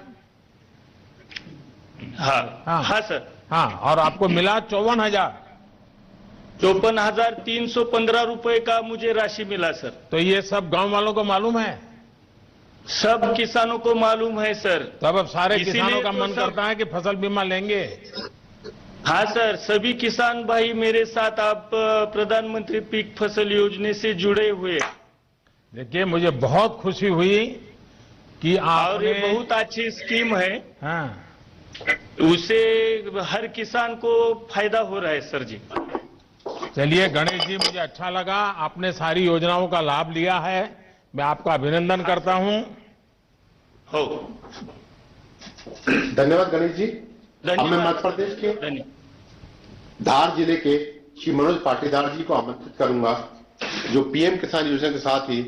हाँ सर। हाँ, और आपको मिला 54,000? 54,315 रुपए का मुझे राशि मिला सर। तो ये सब गांव वालों को मालूम है? सब किसानों को मालूम है सर। तब अब सारे किसानों का मन करता है कि फसल बीमा लेंगे। हाँ सर, सभी किसान भाई मेरे साथ आप प्रधानमंत्री पीक फसल योजना से जुड़े हुए। देखिए, मुझे बहुत खुशी हुई कि आपने, और ये बहुत अच्छी स्कीम है। हाँ, उससे हर किसान को फायदा हो रहा है सर जी। चलिए गणेश जी, मुझे अच्छा लगा आपने सारी योजनाओं का लाभ लिया है। मैं आपका अभिनंदन करता हूं। धन्यवाद गणेश जी। अब मैं मध्य प्रदेश के धार जिले के श्री मनोज पाटीदार जी को आमंत्रित करूंगा, जो पीएम किसान योजना के साथ ही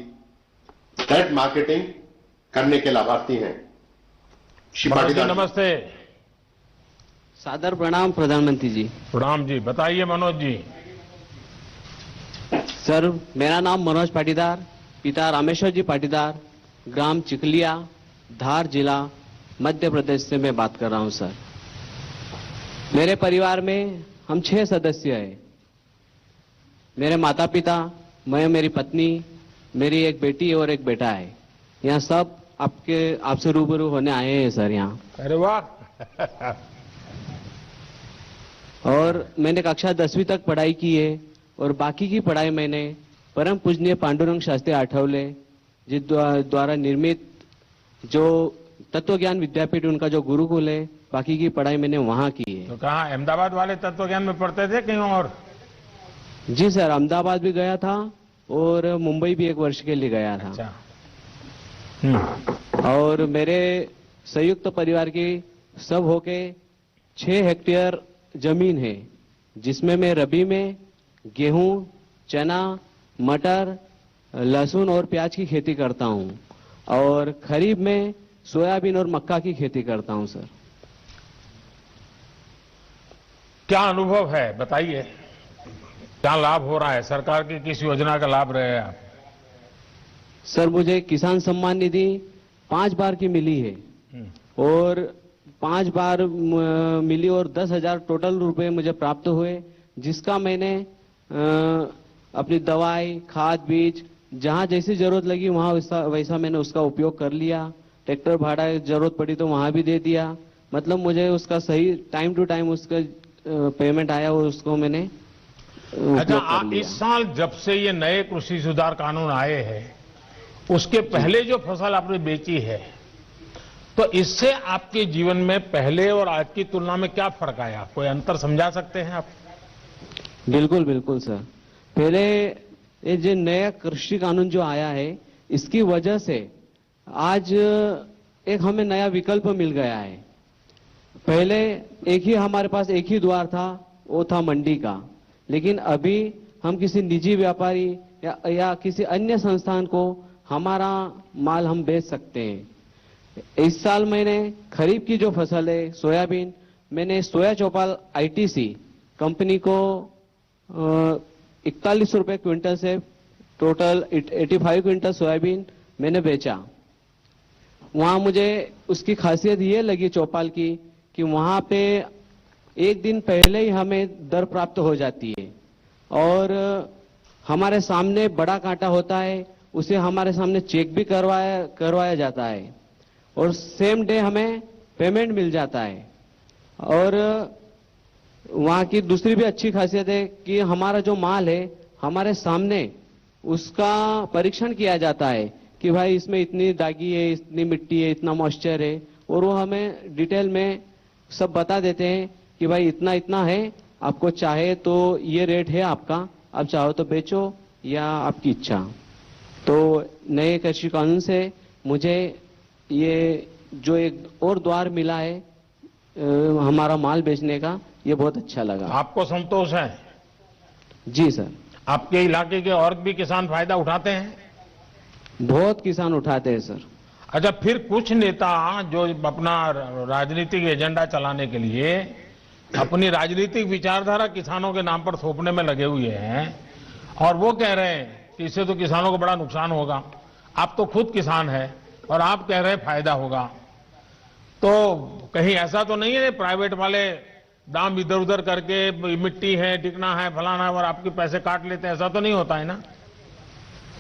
डायरेक्ट मार्केटिंग करने के लाभार्थी हैं। श्री पाटीदार नमस्ते। सादर प्रणाम प्रधानमंत्री जी। प्रणाम जी। बताइए मनोज जी। सर, मेरा नाम मनोज पाटीदार, पिता रामेश्वर जी पाटीदार, ग्राम चिकलिया, धार जिला, मध्य प्रदेश से मैं बात कर रहा हूं सर। मेरे परिवार में हम 6 सदस्य हैं। मेरे माता पिता, मैं, मेरी पत्नी, मेरी एक बेटी और एक बेटा है। यहाँ सब आपसे रूबरू होने आए हैं सर यहाँ। अरे वाह। और मैंने कक्षा 10वीं तक पढ़ाई की है और बाकी की पढ़ाई मैंने परम पूजनीय पांडुरंग शास्त्री आठवले जी द्वारा निर्मित जो तत्व ज्ञान विद्यापीठ, उनका जो गुरुकुल है, बाकी की पढ़ाई मैंने वहाँ की है। तो कहाँ अहमदाबाद वाले तत्व ज्ञान में पढ़ते थे कहीं और? जी सर, अहमदाबाद भी गया था और मुंबई भी 1 वर्ष के लिए गया था। अच्छा। और मेरे संयुक्त परिवार की सब होके 6 हेक्टेयर जमीन है, जिसमें मैं रबी में गेहूं, चना, मटर, लहसुन और प्याज की खेती करता हूं और खरीफ में सोयाबीन और मक्का की खेती करता हूं सर। क्या अनुभव है बताइए, क्या लाभ हो रहा है? सरकार की किस योजना का लाभ रहे हैं आप? सर मुझे किसान सम्मान निधि 5 बार की मिली है और 5 बार मिली और 10,000 टोटल रुपए मुझे प्राप्त हुए, जिसका मैंने अपनी दवाई, खाद, बीज जहां जैसी जरूरत लगी वहां वैसा मैंने उसका उपयोग कर लिया। ट्रैक्टर भाड़ा जरूरत पड़ी तो वहां भी दे दिया। मतलब मुझे उसका सही टाइम टू टाइम उसका पेमेंट आया और उसको मैंने अच्छा, इस साल जब से ये नए कृषि सुधार कानून आए हैं, उसके पहले जो फसल आपने बेची है, तो इससे आपके जीवन में पहले और आज की तुलना में क्या फर्क आया? कोई अंतर समझा सकते हैं आप? बिल्कुल बिल्कुल सर। पहले ये जो नया कृषि कानून जो आया है, इसकी वजह से आज एक हमें नया विकल्प मिल गया है। पहले हमारे पास एक ही द्वार था, वो था मंडी का, लेकिन अभी हम किसी निजी व्यापारी या किसी अन्य संस्थान को हमारा माल हम बेच सकते हैं। इस साल मैंने खरीफ की जो फसल है सोयाबीन, मैंने सोया चौपाल आईटीसी कंपनी को 41 रुपए क्विंटल से टोटल 85 क्विंटल सोयाबीन मैंने बेचा। वहां मुझे उसकी खासियत ये लगी चौपाल की कि वहां पे एक दिन पहले ही हमें दर प्राप्त हो जाती है और हमारे सामने बड़ा कांटा होता है, उसे हमारे सामने चेक भी करवाया जाता है और सेम डे हमें पेमेंट मिल जाता है। और वहां की दूसरी भी अच्छी खासियत है कि हमारा जो माल है हमारे सामने उसका परीक्षण किया जाता है कि भाई इसमें इतनी दागी है, इतनी मिट्टी है, इतना मॉइस्चर है, और वो हमें डिटेल में सब बता देते हैं कि भाई इतना इतना है, आपको चाहे तो ये रेट है आपका, आप चाहो तो बेचो या आपकी इच्छा। तो नए कृषि कानून से मुझे ये जो एक और द्वार मिला है हमारा माल बेचने का, ये बहुत अच्छा लगा। आपको संतोष है? जी सर। आपके इलाके के और भी किसान फायदा उठाते हैं? बहुत किसान उठाते हैं सर। अच्छा, फिर कुछ नेता जो अपना राजनीतिक एजेंडा चलाने के लिए अपनी राजनीतिक विचारधारा किसानों के नाम पर थोपने में लगे हुए हैं और वो कह रहे हैं कि इससे तो किसानों को बड़ा नुकसान होगा। आप तो खुद किसान है और आप कह रहे हैं फायदा होगा, तो कहीं ऐसा तो नहीं है प्राइवेट वाले दाम इधर उधर करके मिट्टी है, टिकना है, फलाना है और आपके पैसे काट लेते हैं? ऐसा तो नहीं होता है ना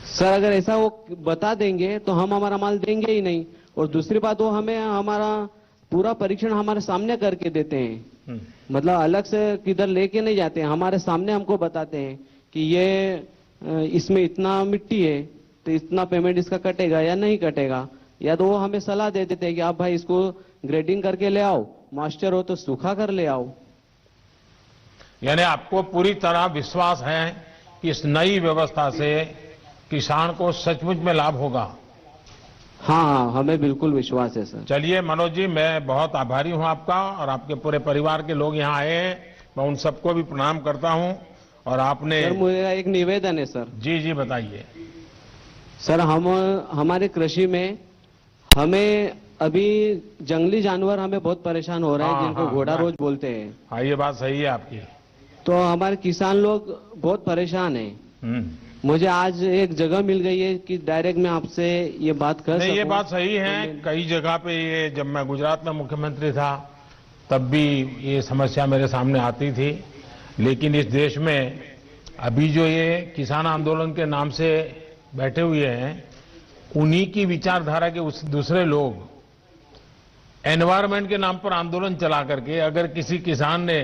सर? अगर ऐसा वो बता देंगे तो हम हमारा माल देंगे ही नहीं, और दूसरी बात वो हमें हमारा पूरा परीक्षण हमारे सामने करके देते हैं। मतलब अलग से किधर लेके नहीं जाते हैं, हमारे सामने हमको बताते हैं कि ये इसमें इतना मिट्टी है तो इतना पेमेंट इसका कटेगा या नहीं कटेगा, या तो वो हमें सलाह दे देते हैं कि आप भाई इसको ग्रेडिंग करके ले आओ, मास्टर हो तो सूखा कर ले आओ। यानी आपको पूरी तरह विश्वास है कि इस नई व्यवस्था से किसान को सचमुच में लाभ होगा? हाँ, हमें बिल्कुल विश्वास है सर। चलिए मनोज जी, मैं बहुत आभारी हूं आपका और आपके पूरे परिवार के लोग यहाँ आए हैं, मैं उन सबको भी प्रणाम करता हूं। और आपने सर, मुझे एक निवेदन है सर। जी जी बताइए सर। हमारे कृषि में हमें अभी जंगली जानवर हमें बहुत परेशान हो रहे हैं, जिनको घोड़ा रोज बोलते हैं। हाँ, ये बात सही है आपकी। तो हमारे किसान लोग बहुत परेशान हैं। मुझे आज एक जगह मिल गई है कि डायरेक्ट मैं आपसे ये बात कर सकूं। ये बात सही है। कई जगह पे ये, जब मैं गुजरात में मुख्यमंत्री था तब भी ये समस्या मेरे सामने आती थी, लेकिन इस देश में अभी जो ये किसान आंदोलन के नाम से बैठे हुए हैं, उन्हीं की विचारधारा के दूसरे लोग एनवायरमेंट के नाम पर आंदोलन चला करके अगर किसी किसान ने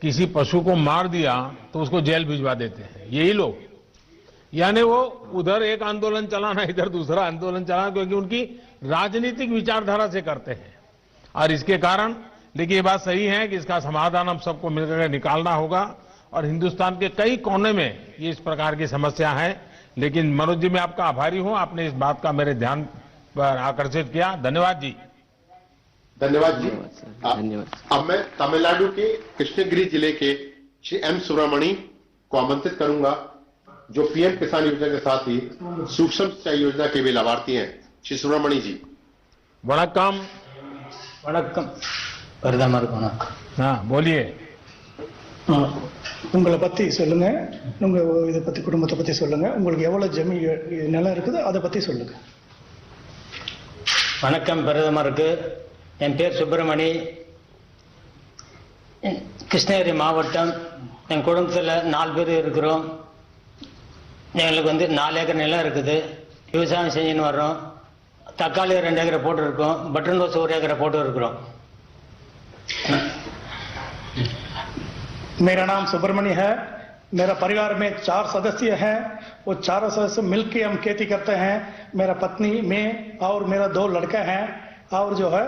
किसी पशु को मार दिया तो उसको जेल भिजवा देते हैं यही लोग। यानी वो उधर एक आंदोलन चलाना, इधर दूसरा आंदोलन चलाना, क्योंकि उनकी राजनीतिक विचारधारा से करते हैं और इसके कारण लेकिन ये बात सही है कि इसका समाधान हम सबको मिलकर निकालना होगा और हिंदुस्तान के कई कोने में ये इस प्रकार की समस्या है। लेकिन मनोज जी, मैं आपका आभारी हूं, आपने इस बात का मेरे ध्यान पर आकर्षित किया। धन्यवाद जी। धन्यवाद जी। अब मैं तमिलनाडु के कृष्णगिरी जिले के श्री एम सुब्रमणी को आमंत्रित करूंगा, जो पीएम किसान योजना के साथ ही सूक्ष्म सिंचाई योजना के भी लाभार्थी हैं। श्री सुब्रमणी जी। वणक्कम। வணக்கம் பிரதமருக்கு வணக்கம். बोलिए. உங்களை பத்தி சொல்லுங்க, உங்க இதை பத்தி குடும்பத்தை பத்தி சொல்லுங்க, உங்களுக்கு எவ்வளவு ஜமீன் நிலம் இருக்குது அதை பத்தி சொல்லுங்க. வணக்கம் பிரதமருக்கு. என் பேர் சுப்பிரமணி, கிருஷ்ணகிரி மாவட்டம். என் குடும்பத்தில் 4 பேர் இருக்கிறோம். எங்களுக்கு 4 ஏக்கர் நிலம் இருக்குது. விவசாயம் செஞ்சுன்னு வர்றோம். தக்காளி 2 ஏக்கரை போட்டு இருக்கோம். பட்டன் ரோஸ் 1 ஏக்கரை போட்டு இருக்கிறோம். मेरा नाम सुब्रमण्य है. मेरा परिवार में 4 सदस्य हैं. वो 4 सदस्य मिलकर हम खेती करते हैं. मेरा पत्नी, मैं और मेरा 2 लड़के हैं. और जो है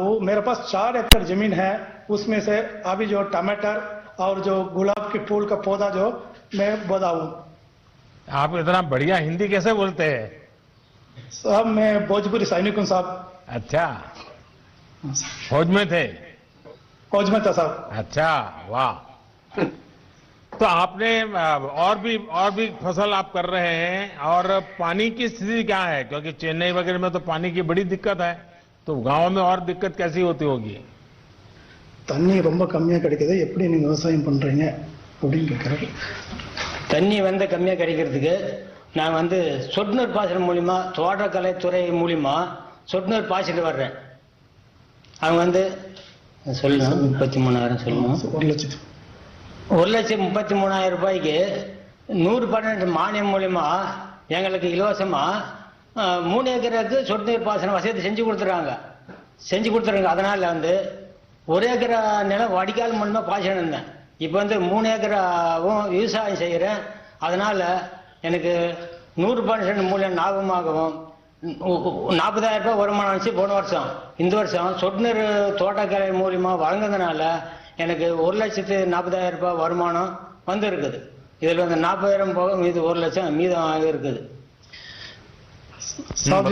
वो मेरे पास 4 एकड़ जमीन है. उसमें से अभी जो टमाटर और जो गुलाब के फूल का पौधा जो मैं बताऊं. आप इतना बढ़िया हिंदी कैसे बोलते हैं? साहब मैं भोजपुरी सैनिक हूं साहब. अच्छा, फौज में थे? फौज में था साहब. अच्छा, वाह. तो आपने और भी फसल आप कर रहे हैं, और पानी की स्थिति क्या है? क्योंकि चेन्नई वगैरह में तो पानी की बड़ी दिक्कत है, तो गांव में और दिक्कत कैसी होती होगी? தண்ணி ரொம்ப கம்மியா கிடைக்குது, எப்படி நீங்க விவசாயம் பண்றீங்க அப்படின்னு கேட்கறாரு. தண்ணி கம்மியா கிடைக்கிறதுக்கு நான் சொட்டு நீர் பாசனம் மூலியமா, தோட்டக்கலைத்துறை மூலியமா சொட்டு நீர் பாய்ச்சிட்டு வர்றேன். அவங்க சொல்லணும் 33,000 சொல்லணும். 1,33,000 ரூபாய்க்கு 100% மானியம் மூலியமா எங்களுக்கு இலவசமா 3 ஏக்கருக்கு சொட்டு நீர் பாசன வசதி செஞ்சு கொடுத்துறாங்க. அதனால 1 ஏக்கர் நிலம் வடிகால் மூலமா பாய்ச்சணும் இருந்தேன். இப்போ 3 ஏக்கராவும் விவசாயம் செய்கிறேன். அதனால எனக்கு 100% மூலியம் லாபமாகவும் 40,000 ரூபாய் வருமானம் வச்சு போன வருஷம். இந்த வருஷம் சொட்டு நீர் தோட்டக்கலை மூலியமா வழங்குறதுனால எனக்கு 1,40,000 ரூபாய் வருமானம் இருக்குது. இதுல 40,000 போக மீது 1 லட்சம் மீதம் இருக்குது. साहब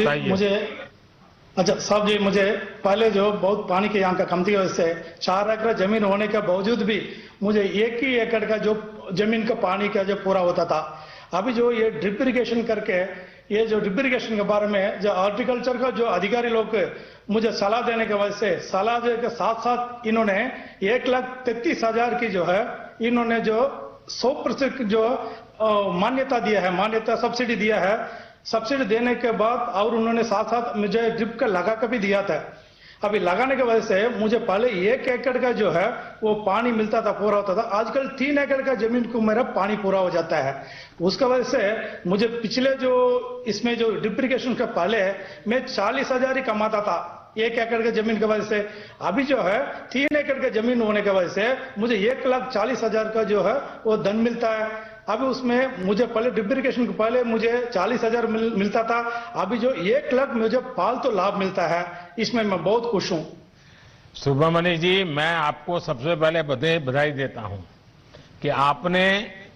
जी मुझे पहले जो बहुत पानी के यहाँ का कमती वजह से 4 एकड़ जमीन होने के बावजूद भी मुझे 1 ही एकड़ का जो जमीन का पानी का जो पूरा होता था. अभी जो ये ड्रिप इरिगेशन करके, ये जो ड्रिप इरिगेशन के बारे में जो हॉर्टिकल्चर का जो अधिकारी लोग मुझे सलाह देने की वजह से, सलाह के साथ साथ इन्होंने 1,33,000 की जो है इन्होंने जो 100% जो मान्यता दिया है, मान्यता सब्सिडी दिया है. सब्सिडी देने के बाद और उन्होंने साथ साथ मुझे ड्रिप का लगा कर भी दिया था. अभी लगाने की वजह से मुझे पहले 1 एकड़ का जो है वो पानी मिलता था, पूरा होता था. आजकल 3 एकड़ का जमीन को मेरा पानी पूरा हो जाता है. उसका वजह से मुझे पिछले जो इसमें जो ड्रिप इरिगेशन का पहले मैं 40,000 ही कमाता था 1 एकड़ के जमीन की वजह से. अभी जो है 3 एकड़ के जमीन होने की वजह से मुझे 1,40,000 का जो है वो धन मिलता है. अभी उसमें मुझे पहले ड्रिप इरिगेशन के पहले मुझे 40,000 मिलता था. अभी जो 1 लाख मुझे फालतू लाभ मिलता है, इसमें मैं बहुत खुश हूं. सुब्रमण्य जी, मैं आपको सबसे पहले बधाई देता हूं कि आपने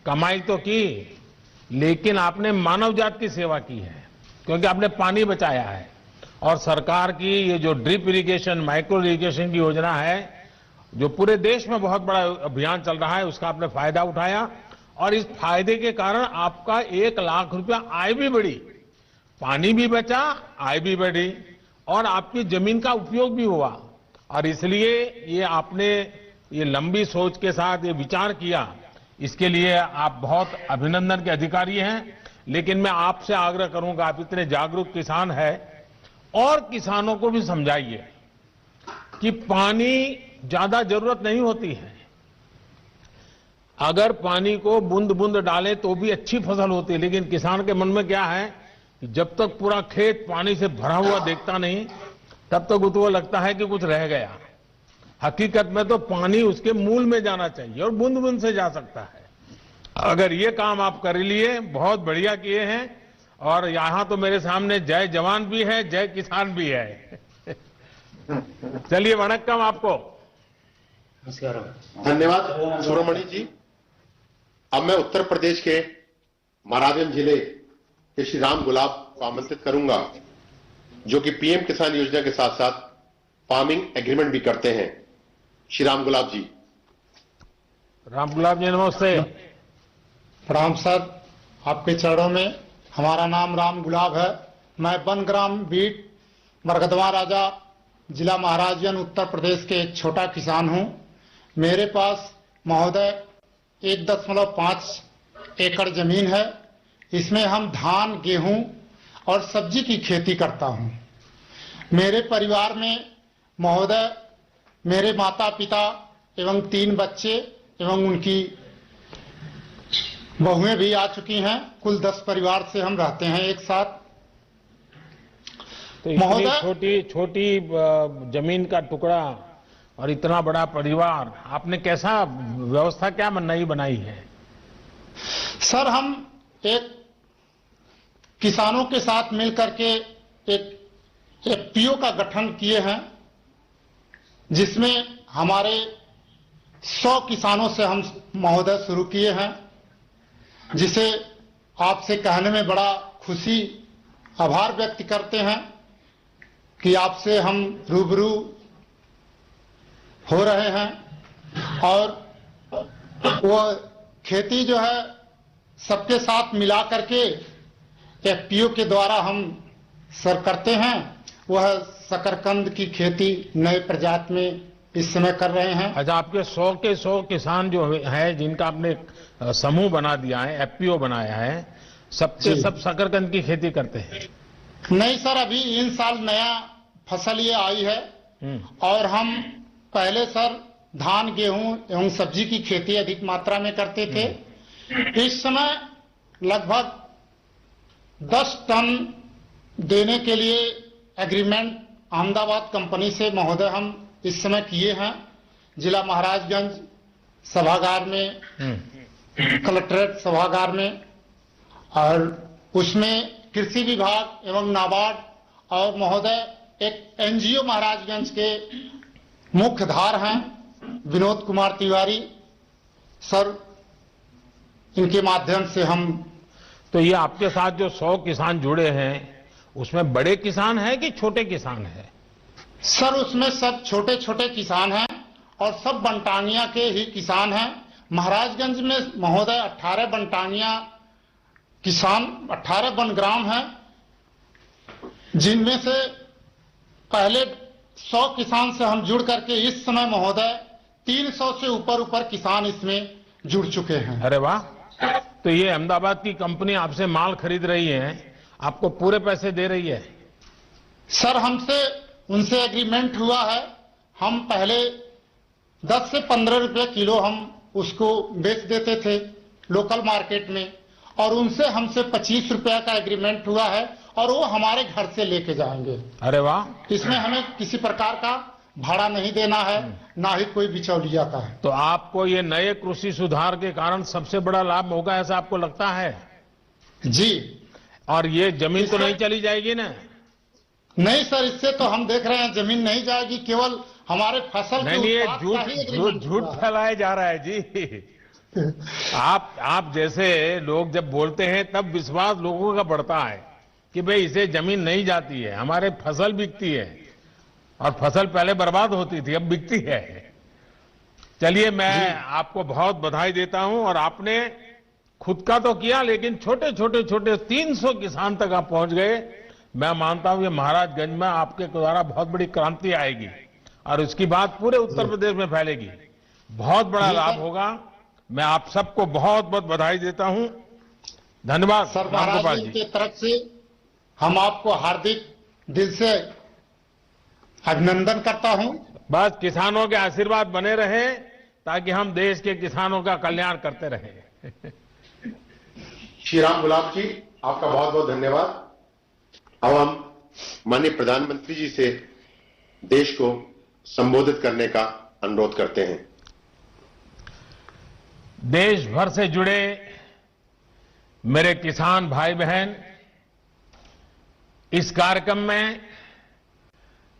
कमाई तो की, लेकिन आपने मानव जात की सेवा की है, क्योंकि आपने पानी बचाया है. और सरकार की ये जो ड्रिप इरिगेशन, माइक्रो इरिगेशन की योजना है, जो पूरे देश में बहुत बड़ा अभियान चल रहा है, उसका आपने फायदा उठाया. और इस फायदे के कारण आपका 1 लाख रुपया आय भी बढ़ी, पानी भी बचा, आय भी बढ़ी, और आपकी जमीन का उपयोग भी हुआ. और इसलिए ये आपने ये लंबी सोच के साथ ये विचार किया, इसके लिए आप बहुत अभिनंदन के अधिकारी हैं. लेकिन मैं आपसे आग्रह करूंगा, आप इतने जागरूक किसान हैं, और किसानों को भी समझाइए कि पानी ज्यादा जरूरत नहीं होती है. अगर पानी को बूंद बूंद डाले तो भी अच्छी फसल होती है. लेकिन किसान के मन में क्या है कि जब तक पूरा खेत पानी से भरा हुआ देखता नहीं, तब तक उसको लगता है कि कुछ रह गया. हकीकत में तो पानी उसके मूल में जाना चाहिए और बूंद बूंद से जा सकता है. अगर ये काम आप कर लिए, बहुत बढ़िया किए हैं. और यहां तो मेरे सामने जय जवान भी है, जय किसान भी है. चलिए, वणक्कम आपको. धन्यवाद सुब्रमणि जी। अब मैं उत्तर प्रदेश के महाराजगंज जिले के श्री राम गुलाब को आमंत्रित करूंगा, जो कि पीएम किसान योजना के साथ साथ फार्मिंग एग्रीमेंट भी करते हैं। श्री राम गुलाब जी। राम गुलाब जी नमस्ते। प्रणाम सर, आपके चरणों में। हमारा नाम राम गुलाब है। मैं बनग्राम बीट मरगदवा राजा जिला महाराजगंज उत्तर प्रदेश के एक छोटा किसान हूं। मेरे पास महोदय 1.5 एकड़ जमीन है। इसमें हम धान, गेहूं और सब्जी की खेती करता हूं। मेरे परिवार में महोदय मेरे माता पिता एवं 3 बच्चे एवं उनकी बहुएं भी आ चुकी हैं। कुल 10 परिवार से हम रहते हैं एक साथ। तो इतनी छोटी जमीन का टुकड़ा और इतना बड़ा परिवार, आपने कैसा व्यवस्था क्या नई बनाई है? सर, हम एक किसानों के साथ मिलकर के एक एफपीओ का गठन किए हैं, जिसमें हमारे 100 किसानों से हम महोदय शुरू किए हैं, जिसे आपसे कहने में बड़ा खुशी आभार व्यक्त करते हैं कि आपसे हम रूबरू हो रहे हैं। और वो खेती जो है सबके साथ मिला करके एफपीओ के द्वारा हम सर करते हैं। वह शकरकंद की खेती नए प्रजाति में इस समय कर रहे हैं। अच्छा, आपके 100 के 100 किसान जो है, जिनका आपने समूह बना दिया है, एफपीओ बनाया है, सबके सब शकरकंद की खेती करते हैं? नहीं सर, अभी इन साल नया फसल ये आई है। और हम पहले सर धान, गेहूं एवं सब्जी की खेती अधिक मात्रा में करते थे। इस समय लगभग 10 टन देने के लिए एग्रीमेंट अहमदाबाद कंपनी से महोदय हम इस समय किए हैं। जिला महाराजगंज सभागार में, कलेक्ट्रेट सभागार में। और उसमें कृषि विभाग एवं नाबार्ड और महोदय एक एनजीओ महाराजगंज के मुख्यधार हैं विनोद कुमार तिवारी सर, इनके माध्यम से हम। तो ये आपके साथ जो 100 किसान जुड़े हैं, उसमें बड़े किसान हैं कि छोटे किसान हैं? सर, उसमें सब छोटे छोटे किसान हैं और सब बनटानिया के ही किसान हैं। महाराजगंज में महोदय 18 बनटानिया किसान, 18 बनग्राम हैं, जिनमें से पहले 100 किसान से हम जुड़ करके इस समय महोदय 300 से ऊपर किसान इसमें जुड़ चुके हैं। अरे वाह! तो ये अहमदाबाद की कंपनी आपसे माल खरीद रही है, आपको पूरे पैसे दे रही है? सर, हमसे उनसे एग्रीमेंट हुआ है। हम पहले 10 से 15 रुपए किलो हम उसको बेच देते थे लोकल मार्केट में, और उनसे हमसे 25 रुपया का एग्रीमेंट हुआ है और वो हमारे घर से लेके जाएंगे। अरे वाह! इसमें हमें किसी प्रकार का भाड़ा नहीं देना है, ना ही कोई बिचौलिया का है। तो आपको ये नए कृषि सुधार के कारण सबसे बड़ा लाभ होगा, ऐसा आपको लगता है? जी। और ये जमीन तो नहीं चली जाएगी ना? नहीं सर, इससे तो हम देख रहे हैं जमीन नहीं जाएगी, केवल हमारे फसल नहीं, झूठ फैलाया जा रहा है जी। आप जैसे लोग जब बोलते हैं तब विश्वास लोगों का बढ़ता है कि भाई इसे जमीन नहीं जाती है, हमारे फसल बिकती है, और फसल पहले बर्बाद होती थी, अब बिकती है। चलिए, मैं आपको बहुत बधाई देता हूं। और आपने खुद का तो किया, लेकिन छोटे 300 किसान तक आप पहुंच गए। मैं मानता हूं ये महाराजगंज में आपके द्वारा बहुत बड़ी क्रांति आएगी और उसकी बात पूरे उत्तर प्रदेश में फैलेगी। बहुत बड़ा लाभ होगा। मैं आप सबको बहुत बहुत बधाई देता हूं। धन्यवाद सर। महाराज जी की तरफ से हम आपको हार्दिक दिल से अभिनंदन करता हूं। बस किसानों के आशीर्वाद बने रहे ताकि हम देश के किसानों का कल्याण करते रहें। श्री राम गुलाब जी, आपका बहुत बहुत धन्यवाद। अब हम माननीय प्रधानमंत्री जी से देश को संबोधित करने का अनुरोध करते हैं। देश भर से जुड़े मेरे किसान भाई बहन, इस कार्यक्रम में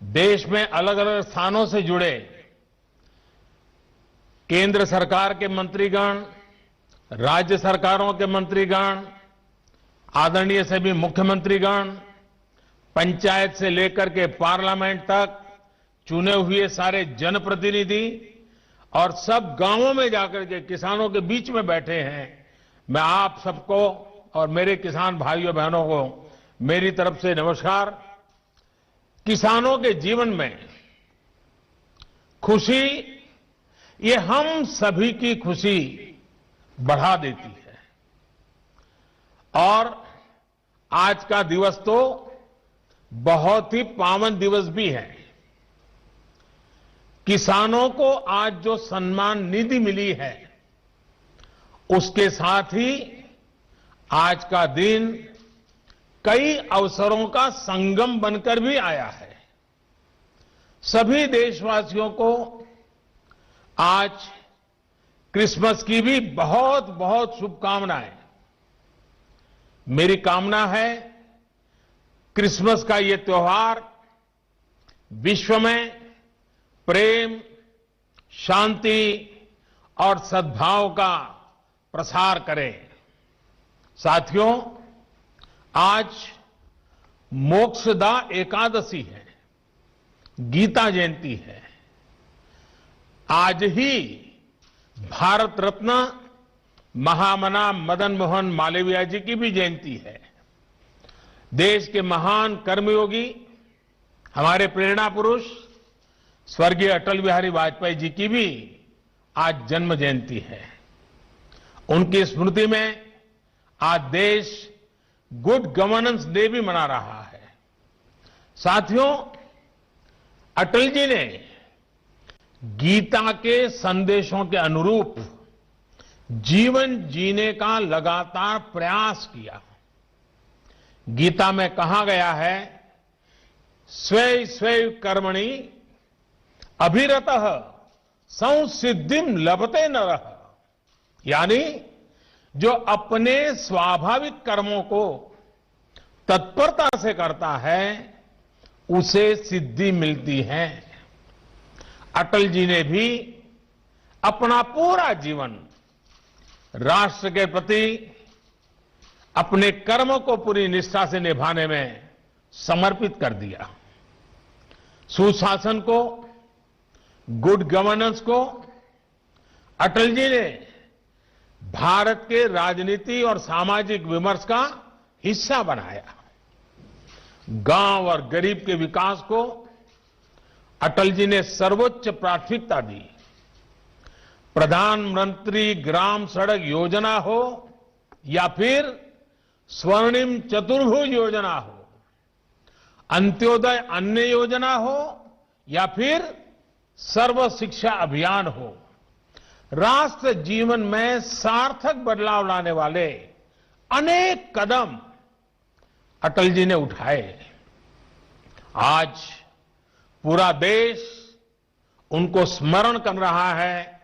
देश में अलग अलग स्थानों से जुड़े केंद्र सरकार के मंत्रीगण, राज्य सरकारों के मंत्रीगण, आदरणीय सभी मुख्यमंत्रीगण, पंचायत से लेकर के पार्लियामेंट तक चुने हुए सारे जनप्रतिनिधि और सब गांवों में जाकर के किसानों के बीच में बैठे हैं। मैं आप सबको और मेरे किसान भाइयों बहनों को मेरी तरफ से नमस्कार। किसानों के जीवन में खुशी, ये हम सभी की खुशी बढ़ा देती है। और आज का दिवस तो बहुत ही पावन दिवस भी है। किसानों को आज जो सम्मान निधि मिली है, उसके साथ ही आज का दिन कई अवसरों का संगम बनकर भी आया है। सभी देशवासियों को आज क्रिसमस की भी बहुत बहुत शुभकामनाएं। मेरी कामना है क्रिसमस का ये त्योहार विश्व में प्रेम, शांति और सद्भाव का प्रसार करे। साथियों, आज मोक्षदा एकादशी है, गीता जयंती है। आज ही भारत रत्न महामना मदन मोहन मालवीय जी की भी जयंती है। देश के महान कर्मयोगी, हमारे प्रेरणा पुरुष स्वर्गीय अटल बिहारी वाजपेयी जी की भी आज जन्म जयंती है। उनकी स्मृति में आज देश गुड गवर्नेंस डे भी मना रहा है। साथियों, अटल जी ने गीता के संदेशों के अनुरूप जीवन जीने का लगातार प्रयास किया। गीता में कहा गया है, स्वे स्वे कर्मणि अभिरतः संसिद्धिम लभते नरः, यानी जो अपने स्वाभाविक कर्मों को तत्परता से करता है, उसे सिद्धि मिलती है। अटल जी ने भी अपना पूरा जीवन राष्ट्र के प्रति अपने कर्म को पूरी निष्ठा से निभाने में समर्पित कर दिया। सुशासन को, गुड गवर्नेंस को अटल जी ने भारत के राजनीति और सामाजिक विमर्श का हिस्सा बनाया। गांव और गरीब के विकास को अटल जी ने सर्वोच्च प्राथमिकता दी। प्रधानमंत्री ग्राम सड़क योजना हो या फिर स्वर्णिम चतुर्भुज योजना हो, अंत्योदय अन्न योजना हो या फिर सर्व शिक्षा अभियान हो, राष्ट्र जीवन में सार्थक बदलाव लाने वाले अनेक कदम अटल जी ने उठाए। आज पूरा देश उनको स्मरण कर रहा है,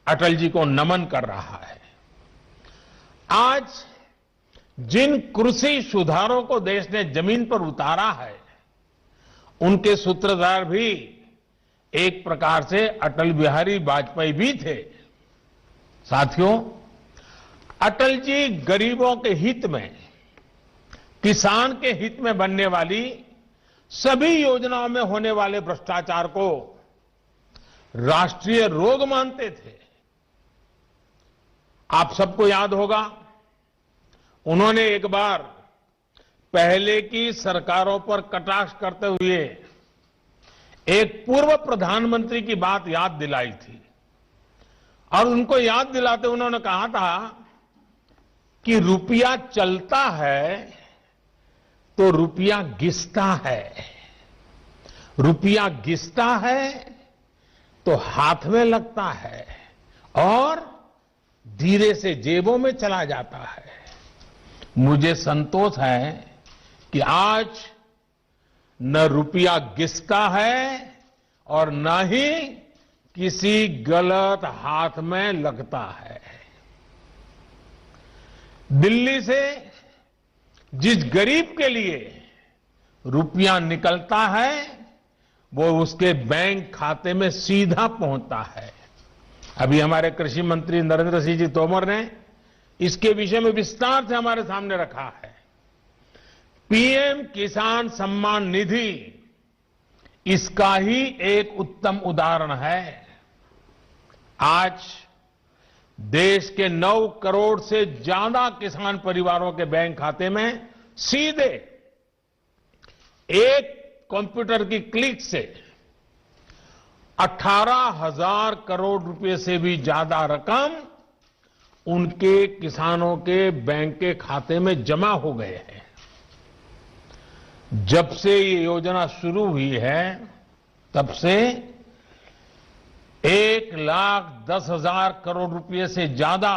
अटल जी को नमन कर रहा है। आज जिन कृषि सुधारों को देश ने जमीन पर उतारा है, उनके सूत्रधार भी एक प्रकार से अटल बिहारी वाजपेयी भी थे। साथियों, अटल जी गरीबों के हित में, किसान के हित में बनने वाली सभी योजनाओं में होने वाले भ्रष्टाचार को राष्ट्रीय रोग मानते थे। आप सबको याद होगा, उन्होंने एक बार पहले की सरकारों पर कटाक्ष करते हुए एक पूर्व प्रधानमंत्री की बात याद दिलाई थी और उनको याद दिलाते उन्होंने कहा था कि रुपया चलता है तो रुपया घिसता है, रुपया घिसता है तो हाथ में लगता है और धीरे से जेबों में चला जाता है। मुझे संतोष है कि आज न रुपया घिसता है और न ही किसी गलत हाथ में लगता है। दिल्ली से जिस गरीब के लिए रुपया निकलता है, वो उसके बैंक खाते में सीधा पहुंचता है। अभी हमारे कृषि मंत्री नरेंद्र सिंह जी तोमर ने इसके विषय में विस्तार से हमारे सामने रखा है। पीएम किसान सम्मान निधि इसका ही एक उत्तम उदाहरण है। आज देश के 9 करोड़ से ज्यादा किसान परिवारों के बैंक खाते में सीधे एक कंप्यूटर की क्लिक से 18,000 करोड़ रुपए से भी ज्यादा रकम उनके किसानों के बैंक के खाते में जमा हो गए हैं। जब से ये योजना शुरू हुई है तब से 1,10,000 करोड़ रुपए से ज्यादा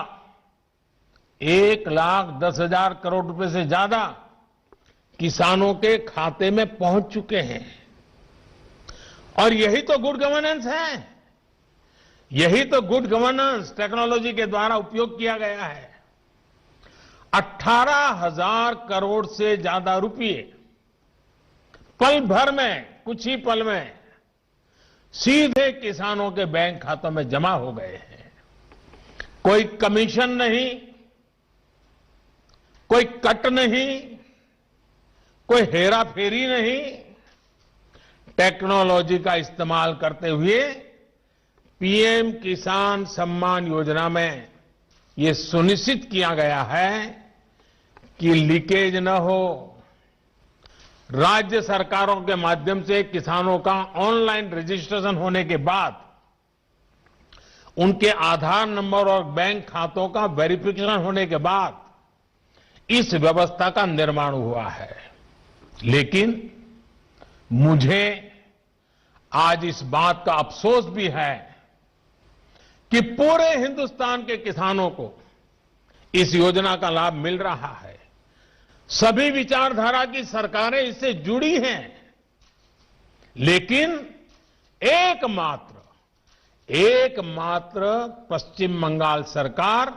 1,10,000 करोड़ रुपए से ज्यादा किसानों के खाते में पहुंच चुके हैं। और यही तो गुड गवर्नेंस है, यही तो गुड गवर्नेंस टेक्नोलॉजी के द्वारा उपयोग किया गया है। 18,000 करोड़ से ज्यादा रुपए पल भर में, कुछ ही पल में सीधे किसानों के बैंक खातों में जमा हो गए हैं। कोई कमीशन नहीं, कोई कट नहीं, कोई हेरा फेरी नहीं। टेक्नोलॉजी का इस्तेमाल करते हुए पीएम किसान सम्मान योजना में ये सुनिश्चित किया गया है कि लीकेज न हो। राज्य सरकारों के माध्यम से किसानों का ऑनलाइन रजिस्ट्रेशन होने के बाद उनके आधार नंबर और बैंक खातों का वेरिफिकेशन होने के बाद इस व्यवस्था का निर्माण हुआ है। लेकिन मुझे आज इस बात का अफसोस भी है कि पूरे हिंदुस्तान के किसानों को इस योजना का लाभ मिल रहा है। सभी विचारधारा की सरकारें इससे जुड़ी हैं, लेकिन एकमात्र पश्चिम बंगाल सरकार,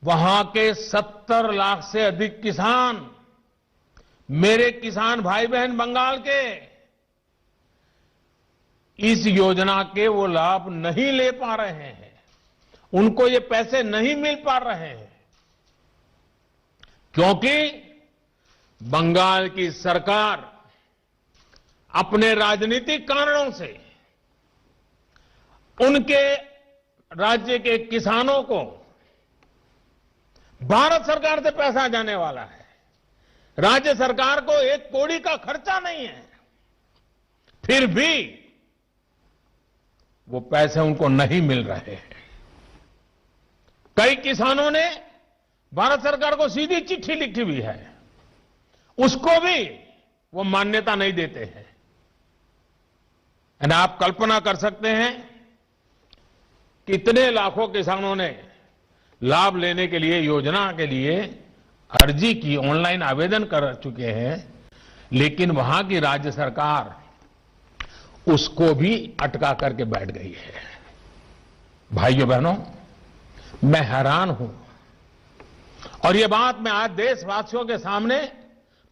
वहां के 70 लाख से अधिक किसान, मेरे किसान भाई बहन बंगाल के, इस योजना के वो लाभ नहीं ले पा रहे हैं, उनको ये पैसे नहीं मिल पा रहे हैं, क्योंकि बंगाल की सरकार अपने राजनीतिक कारणों से उनके राज्य के किसानों को भारत सरकार से पैसा जाने वाला है, राज्य सरकार को 1 कौड़ी का खर्चा नहीं है, फिर भी वो पैसे उनको नहीं मिल रहे हैं। कई किसानों ने भारत सरकार को सीधी चिट्ठी लिखी हुई है, उसको भी वो मान्यता नहीं देते हैं। और आप कल्पना कर सकते हैं कितने लाखों किसानों ने लाभ लेने के लिए, योजना के लिए अर्जी की, ऑनलाइन आवेदन कर चुके हैं, लेकिन वहां की राज्य सरकार उसको भी अटका करके बैठ गई है। भाइयों बहनों, मैं हैरान हूं और ये बात मैं आज देशवासियों के सामने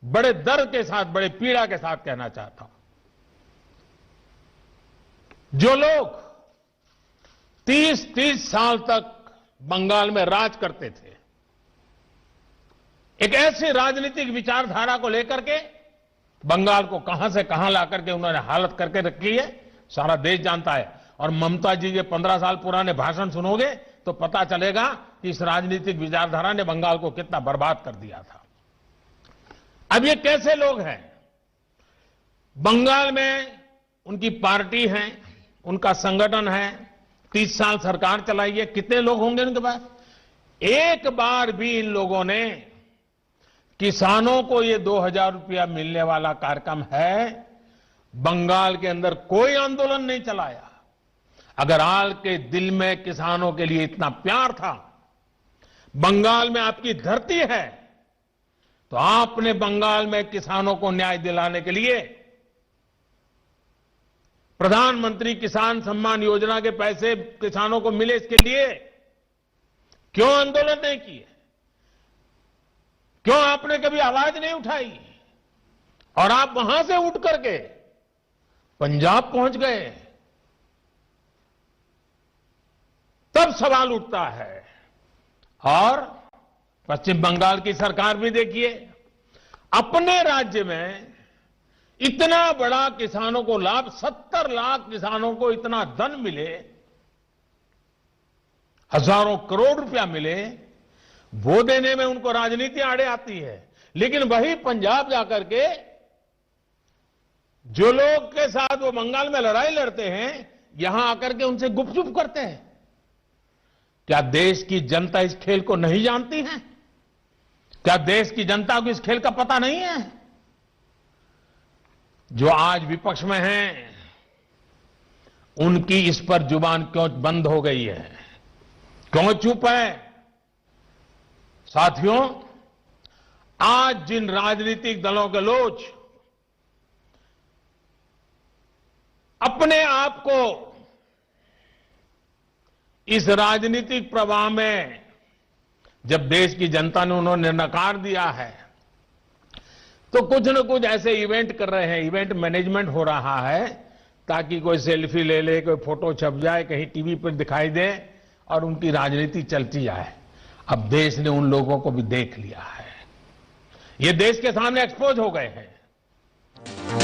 बड़े दर्द के साथ, बड़े पीड़ा के साथ कहना चाहता हूं। जो लोग 30 साल तक बंगाल में राज करते थे, एक ऐसी राजनीतिक विचारधारा को लेकर के बंगाल को कहां से कहां लाकर के उन्होंने हालत करके रखी है, सारा देश जानता है। और ममता जी के 15 साल पुराने भाषण सुनोगे तो पता चलेगा कि इस राजनीतिक विचारधारा ने बंगाल को कितना बर्बाद कर दिया था। अब ये कैसे लोग हैं? बंगाल में उनकी पार्टी है, उनका संगठन है, 30 साल सरकार चलाई है, कितने लोग होंगे उनके पास? एक बार भी इन लोगों ने किसानों को ये 2,000 रुपया मिलने वाला कार्यक्रम है, बंगाल के अंदर कोई आंदोलन नहीं चलाया। अगर हाल के दिल में किसानों के लिए इतना प्यार था, बंगाल में आपकी धरती है, तो आपने बंगाल में किसानों को न्याय दिलाने के लिए प्रधानमंत्री किसान सम्मान योजना के पैसे किसानों को मिले, इसके लिए क्यों आंदोलन नहीं किए? क्यों आपने कभी आवाज नहीं उठाई? और आप वहां से उठ करके पंजाब पहुंच गए, तब सवाल उठता है। और पश्चिम बंगाल की सरकार भी देखिए, अपने राज्य में इतना बड़ा किसानों को लाभ, 70 लाख किसानों को इतना धन मिले, हजारों करोड़ रुपया मिले, वो देने में उनको राजनीति आड़े आती है। लेकिन वही पंजाब जाकर के जो लोग के साथ वो बंगाल में लड़ाई लड़ते हैं, यहां आकर के उनसे गुपचुप करते हैं। क्या देश की जनता इस खेल को नहीं जानती है? क्या देश की जनता को इस खेल का पता नहीं है? जो आज विपक्ष में हैं, उनकी इस पर जुबान क्यों बंद हो गई है, क्यों चुप है? साथियों, आज जिन राजनीतिक दलों के लोग अपने आप को इस राजनीतिक प्रवाह में, जब देश की जनता ने उन्होंने नकार दिया है, तो कुछ न कुछ ऐसे इवेंट कर रहे हैं, इवेंट मैनेजमेंट हो रहा है, ताकि कोई सेल्फी ले ले, कोई फोटो छप जाए, कहीं टीवी पर दिखाई दे और उनकी राजनीति चलती जाए। अब देश ने उन लोगों को भी देख लिया है, ये देश के सामने एक्सपोज हो गए हैं।